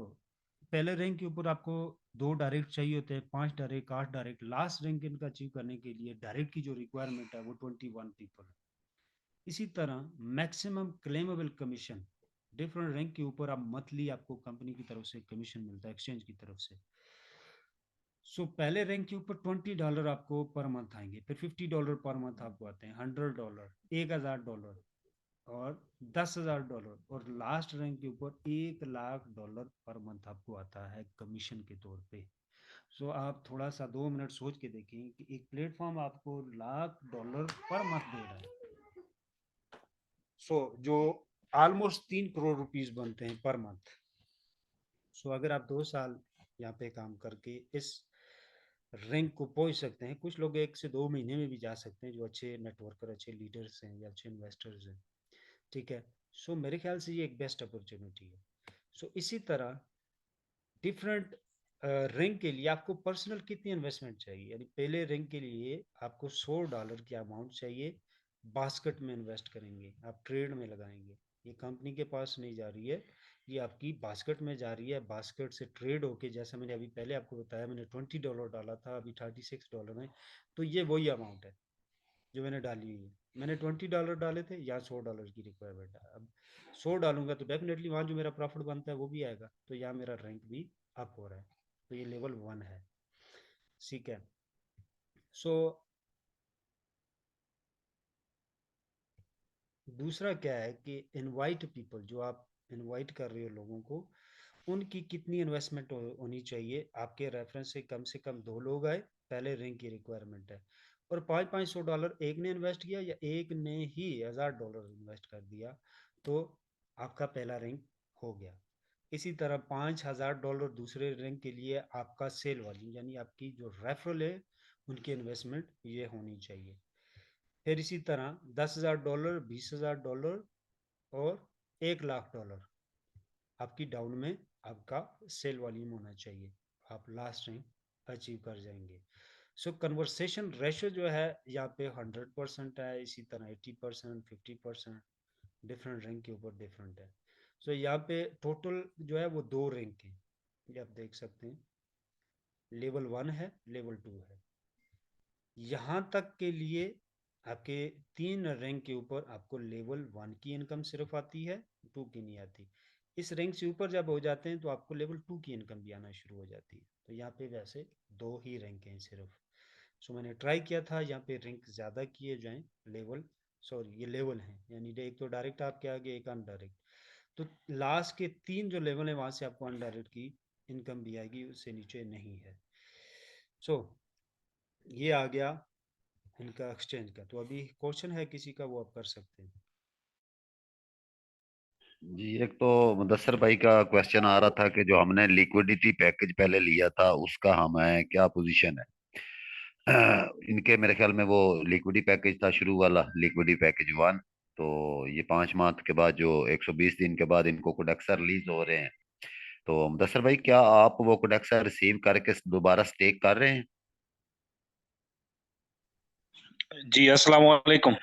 पहले रैंक के ऊपर आपको 2 डायरेक्ट चाहिए होते हैं, 5 डायरेक्ट, 8 डायरेक्ट। लास्ट रैंक इनका अचीव करने के लिए डायरेक्ट की जो रिक्वायरमेंट है वो 21 पीपल है। इसी तरह maximum claimable commission, different rank के ऊपर आप मंथली आपको कंपनी की तरफ से कमीशन मिलता है, एक्सचेंज की तरफ से। सो पहले रैंक के ऊपर $20 आपको पर मंथ आएंगे, फिर $50 पर मंथ आपको आते हैं, $100, $1000 और $10,000, और लास्ट रैंक के ऊपर $1,00,000 पर मंथ आपको आता है कमीशन के तौर पे। सो आप थोड़ा सा 2 मिनट सोच के देखें कि एक प्लेटफॉर्म आपको $1,00,000 पर मंथ दे रहा है। सो जो ऑलमोस्ट 3 करोड़ रुपीज बनते हैं पर मंथ। सो अगर आप 2 साल यहाँ पे काम करके इस रैंक को पहुंच सकते हैं, कुछ लोग 1 से 2 महीने में भी जा सकते हैं जो अच्छे नेटवर्कर, अच्छे लीडर्स हैं या अच्छे इन्वेस्टर्स हैं, ठीक है। सो मेरे ख्याल से ये एक बेस्ट अपॉर्चुनिटी है। सो इसी तरह डिफरेंट रैंक के लिए आपको पर्सनल कितनी इन्वेस्टमेंट चाहिए, यानी पहले रैंक के लिए आपको $100 की अमाउंट चाहिए, बास्केट में इन्वेस्ट करेंगे, आप ट्रेड में लगाएंगे। ये कंपनी के पास नहीं जा रही है, ये आपकी बास्केट में जा रही है। बास्केट से ट्रेड होके, जैसा मैंने अभी पहले आपको बताया, मैंने $20 डाला था, अभी $36 है। तो ये वही अमाउंट है जो मैंने डाली हुई है। मैंने $20 डाले थे, या $100 की रिक्वायरमेंट है। अब 100 डालूंगा तो डेफिनेटली वहाँ जो मेरा प्रॉफिट बनता है वो भी आएगा, तो यहाँ मेरा रैंक भी अप हो रहा है। तो ये लेवल 1 है, ठीक है। सो दूसरा क्या है कि इनवाइट पीपल, जो आप इनवाइट कर रहे हो लोगों को, उनकी कितनी इन्वेस्टमेंट होनी चाहिए। आपके रेफरेंस से कम 2 लोग आए, पहले रैंक की रिक्वायरमेंट है, और $500 एक ने इन्वेस्ट किया या एक ने ही $1000 इन्वेस्ट कर दिया, तो आपका पहला रैंक हो गया। इसी तरह $5000 दूसरे रैंक के लिए आपका सेल वॉल्यूम, यानी आपकी जो रेफरल है उनकी इन्वेस्टमेंट ये होनी चाहिए। फिर इसी तरह $10,000, $20,000 और $1,00,000 आपकी डाउन में आपका सेल वॉल्यूम होना चाहिए, आप लास्ट रैंक अचीव कर जाएंगे। सो कन्वर्सेशन रेशो जो है यहाँ पे 100% है, इसी तरह 80%, 50%, डिफरेंट रैंक के ऊपर डिफरेंट है। सो यहाँ पे टोटल जो है वो 2 रैंक है, ये आप देख सकते हैं, लेवल 1 है, लेवल 2 है। यहाँ तक के लिए आपके 3 रैंक के ऊपर आपको लेवल 1 की इनकम सिर्फ आती है, 2 की नहीं आती। इस रैंक से ऊपर जब हो जाते हैं तो आपको लेवल 2 की इनकम भी आना शुरू हो जाती है। तो यहाँ पे वैसे 2 ही रैंक हैं सिर्फ। सो मैंने ट्राई किया था यहाँ पे रैंक ज़्यादा किए जाएं, लेवल, सॉरी ये लेवल हैं, यानी एक तो डायरेक्ट आपके आगे, एक अनडायरेक्ट। तो लास्ट के 3 जो लेवल है वहाँ से आपको अनडायरेक्ट की इनकम भी आएगी, उससे नीचे नहीं है। सो ये आ गया इनका एक्सचेंज का। तो अभी क्वेश्चन है किसी का, वो आप कर सकते हैं।
जी, एक तो मुदस्सर भाई का क्वेश्चन आ रहा था कि जो हमने लिक्विडिटी पैकेज पहले लिया था उसका हमें क्या पोजीशन है। इनके मेरे ख्याल में वो लिक्विडिटी पैकेज था शुरू वाला, लिक्विडिटी पैकेज 1। तो ये 5 माह के बाद जो 120 दिन के बाद इनको कोडेक्सा रिलीज हो रहे हैं, तो मुदस्सर भाई क्या आप वो कोडेक्सा रिसीव करके दोबारा स्टेक कर रहे हैं?
जी अस्सलाम वालेकुम।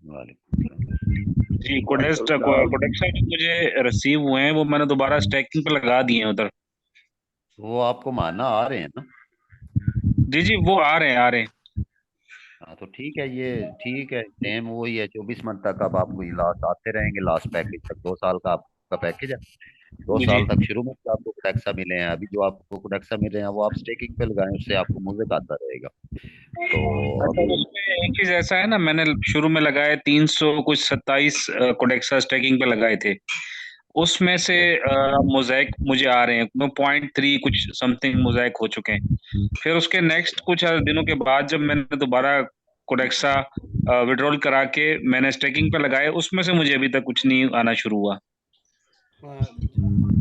वालेकुम सलाम।
जी कोडेक्सा जो मुझे रिसीव हुए हैं वो मैंने दोबारा स्टैकिंग पे लगा दिए हैं उधर।
वो आपको मानना आ रहे हैं ना?
जी जी वो आ रहे हैं।
हाँ तो ठीक है, ये ठीक है, सेम वही है, 24 मंथ तक अब आपको ये लास्ट आते रहेंगे, लास्ट पैकेज तक 2 साल का आपका पैकेज है। दो
जी जी।
साल तक शुरू में तो आपको कोडेक्सा मिले हैं, अभी जो आपको कोडेक्सा मिल रहे हैं वो आप स्टेकिंग पे लगाएं, उससे आपको म्यूजिक आता रहेगा। तो
अच्छा
अभी
उसमें एक चीज ऐसा है ना, मैंने शुरू में लगाए 300 कुछ 27 कोडेक्सा स्टैकिंग पे लगाए थे। उसमें से मोज़ेक मुझे आ रहे हैं 0.3 कुछ समथिंग मोज़ेक हो चुके हैं। फिर उसके नेक्स्ट कुछ दिनों के बाद जब मैंने दोबारा कोडेक्सा विड्रॉल करा के मैंने स्टैकिंग पे लगाए, उसमें से मुझे अभी तक कुछ नहीं आना शुरू हुआ।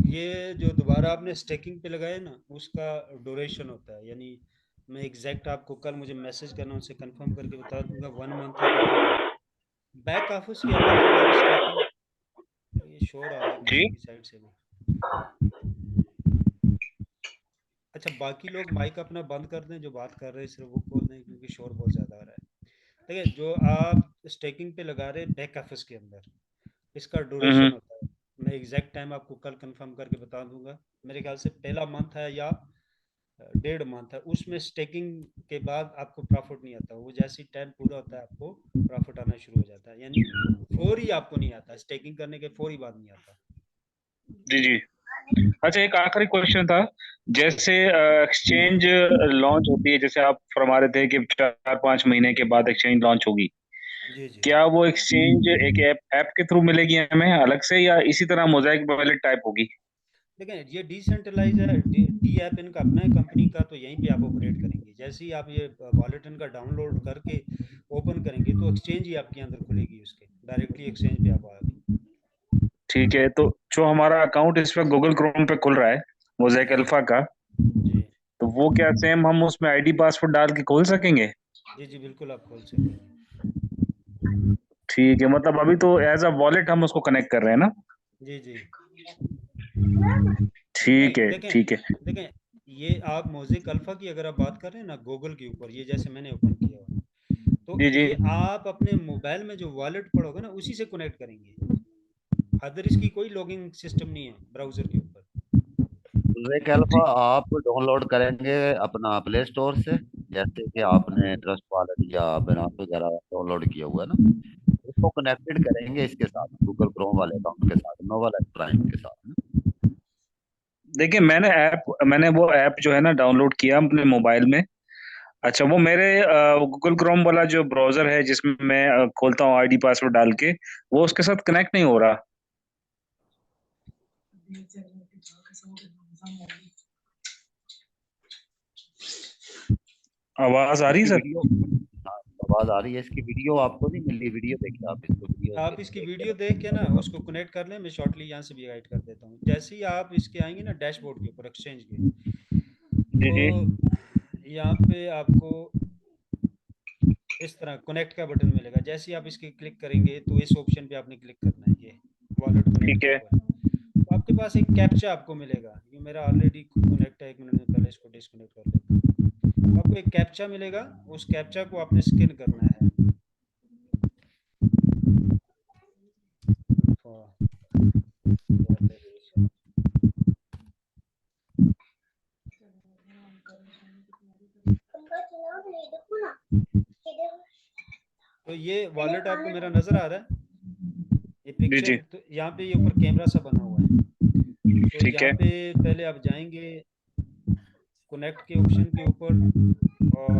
ये जो दोबारा आपने स्टेकिंग पे लगाया ना, उसका ड्यूरेशन होता है, यानी मैं एग्जैक्ट आपको कल मुझे मैसेज करना, उनसे कंफर्म करके बता दूंगा 1 मंथ है कि 2 मंथ। बैक ऑफिस के अंदर जब आप स्टेकिंग, ये शोर आ रहा है
जी
किसी की साइड से भी। अच्छा, बाकी लोग माइक अपना बंद कर दें, जो बात कर रहे हैं सिर्फ वो खोल दें, क्योंकि शोर बहुत ज़्यादा आ रहा है। देखिए, जो आप स्टेकिंग पे लगा रहे हैं बैक ऑफिस के अंदर, इसका
हम्म।
ड्यूरेशन होता है। मैं एग्जैक्ट टाइम आपको कल कंफर्म करके बता दूंगा। मेरे ख्याल से पहला मंथ है या 1.5 मंथ है, उसमें स्टेकिंग के बाद आपको प्रॉफिट नहीं आता। वो जैसे ही टाइम पूरा होता है आपको प्रॉफिट आना शुरू हो जाता है, यानी फौरी आपको नहीं आता, स्टेकिंग करने के फौरी बाद नहीं आता।
जी जी। अच्छा, एक आखिरी क्वेश्चन था। जैसे एक्सचेंज लॉन्च होती है, जैसे आप फरमा रहे थे कि 4-5 महीने के बाद एक्सचेंज लॉन्च होगी,
जी जी।
क्या वो एक्सचेंज एक ऐप के थ्रू मिलेगी हमें अलग से, या इसी तरह मोज़ेक वॉलेट टाइप होगी?
देखें, ये डिसेंट्रलाइज है, डी ऐप इनका अपना है कंपनी का, तो यहीं पे आप ऑपरेट करेंगे। जैसे ही आप ये वॉलेट इनका डाउनलोड करके ओपन करेंगे तो एक्सचेंज ही आपके अंदर खुलेगी, उसके डायरेक्टली एक्सचेंज पे आप आएंगे।
ठीक है, तो जो हमारा अकाउंट इस वक्त गूगल क्रोम पे खुल रहा है मोज़ेक
जी
अल्फा का,
जी
तो वो क्या सेम हम उसमें आईडी पासवर्ड डाल के खोल सकेंगे?
जी जी, बिल्कुल आप खोल सकेंगे।
ठीक है, मतलब अभी तो एज अ वॉलेट हम उसको कनेक्ट कर रहे हैं ना?
जी जी।
ठीक
नहीं,
है
देखें
ठीक है।
देखें, ये आप मोज़ेक अल्फ़ा की अगर आप बात कर रहे हैं ना गूगल के ऊपर, ये जैसे मैंने ओपन किया हुआ है, तो
जी जी।
ये आप अपने मोबाइल में जो वॉलेट पड़ोगे ना उसी से कनेक्ट करेंगे। अदर इसकी कोई लॉगिंग सिस्टम नहीं है ब्राउज़र के ऊपर।
म्यूजिक अल्फा आप डाउनलोड करेंगे अपना प्ले स्टोर से, जैसे कि आपने ट्रस्ट वॉलेट या बिनांस वगैरह डाउनलोड किया हुआ है ना, उसको कनेक्टेड करेंगे इसके साथ, गूगल क्रोम वाले अकाउंट के साथ, नोवा प्राइम के साथ ना।
देखिए, मैंने वो ऐप जो है ना डाउनलोड किया अपने मोबाइल में। अच्छा, वो मेरे गूगल क्रोम वाला जो ब्राउजर है जिसमें मैं खोलता हूँ आईडी पासवर्ड डाल के, वो उसके साथ कनेक्ट नहीं हो रहा। आवाज आ रही
इसकी
सर?
वीडियो, हाँ आवाज आ रही है, इसकी वीडियो आपको नहीं मिल रही? वीडियो देखिए आप, इसको वीडियो
आप इसकी
देख के
वीडियो देख के ना उसको कनेक्ट कर लें। मैं शॉर्टली यहाँ से भी गाइड कर देता हूँ। जैसे ही आप इसके आएंगे ना डैशबोर्ड के ऊपर एक्सचेंज के,
जी जी।
तो यहाँ पे आपको इस तरह कनेक्ट का बटन मिलेगा। जैसे ही आप इसके क्लिक करेंगे तो इस ऑप्शन पे आपने क्लिक करना है, ये वॉलेट कनेक्ट
ठीक
के
है।
ऊपर। तो आपके पास एक कैप्चा आपको मिलेगा, ये मेरा ऑलरेडी कनेक्ट है। 1 मिनट में पहले इसको डिस्कनेक्ट कर लेता हूँ। तो आपको एक कैप्चा मिलेगा, उस कैप्चा को आपने स्कैन करना है। तो ये वॉलेट आपको मेरा नज़र आ रहा है, ये
जी
पिक्चर।
जी।
तो यहाँ पे ये ऊपर कैमरा सा बना हुआ है, तो
ठीक
यहाँ
है।
पे पहले आप जाएंगे कनेक्ट के ऑप्शन के ऊपर, और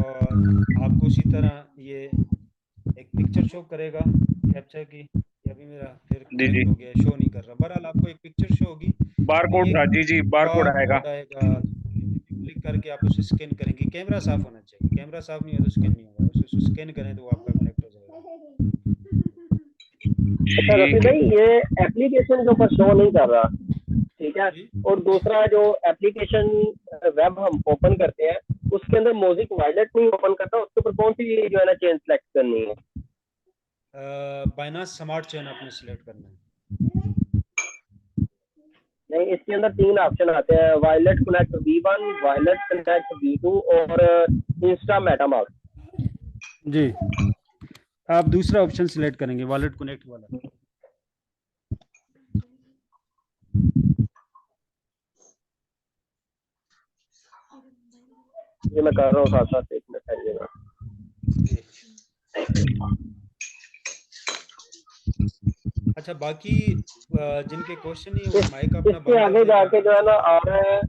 आपको उसी तरह ये एक पिक्चर शो करेगा कैप्चा की। ये अभी मेरा फिर
जी जी।
कनेक्ट हो गया, शो नहीं कर रहा। बहरहाल आपको एक पिक्चर शो होगी,
बार
तो ये
कोड, जी जी, बार कोड
बार
आएगा।
कोड आएगा। क्लिक करके आप उसे स्कैन करेंगे। कैमरा साफ होना चाहिए, कैमरा साफ नहीं हो तो स्कैन नहीं होगा। उसे स्कैन करें तो वो आपका कनेक्ट हो जाएगा।
अच्छा रफी
ठीक है।
भाई, ये एप्लीकेशन के ऊपर शो नहीं कर रहा, ठीक है।
जी
और दूसरा, जो एप्लीकेशन वेब हम ओपन करते हैं उसके अंदर मोज़ेक वॉलेट नहीं ओपन करता, उसके ऊपर कौन सी जो है ना चेन सेलेक्ट करनी है?
बाइनांस स्मार्ट चेन आपने सिलेक्ट करना है।
नहीं, इसके अंदर 3 ऑप्शन आते हैं, wallet connect V1, wallet connect V2 और इंस्टा मेटामास्क।
जी, आप दूसरा ऑप्शन सिलेक्ट करेंगे, वॉलेट कनेक्ट वाला।
ये मैं कर रहा हूँ, साथ साथ 1 मिनट ठहरिएगा।
जी अच्छा, बाकी जिनके क्वेश्चन नहीं है वो माइक अपना
इसके
बंद
आगे
कर
जाके
दें।
जो है ना आ रहा है,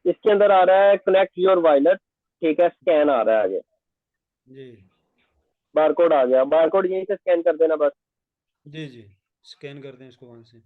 इसके अंदर आ रहा है कनेक्ट योर वॉलेट, ठीक है, स्कैन आ रहा है आगे,
जी
बारकोड आ गया, बारकोड यहीं से स्कैन कर देना बस।
जी जी, स्कैन कर दें इसको वहां से।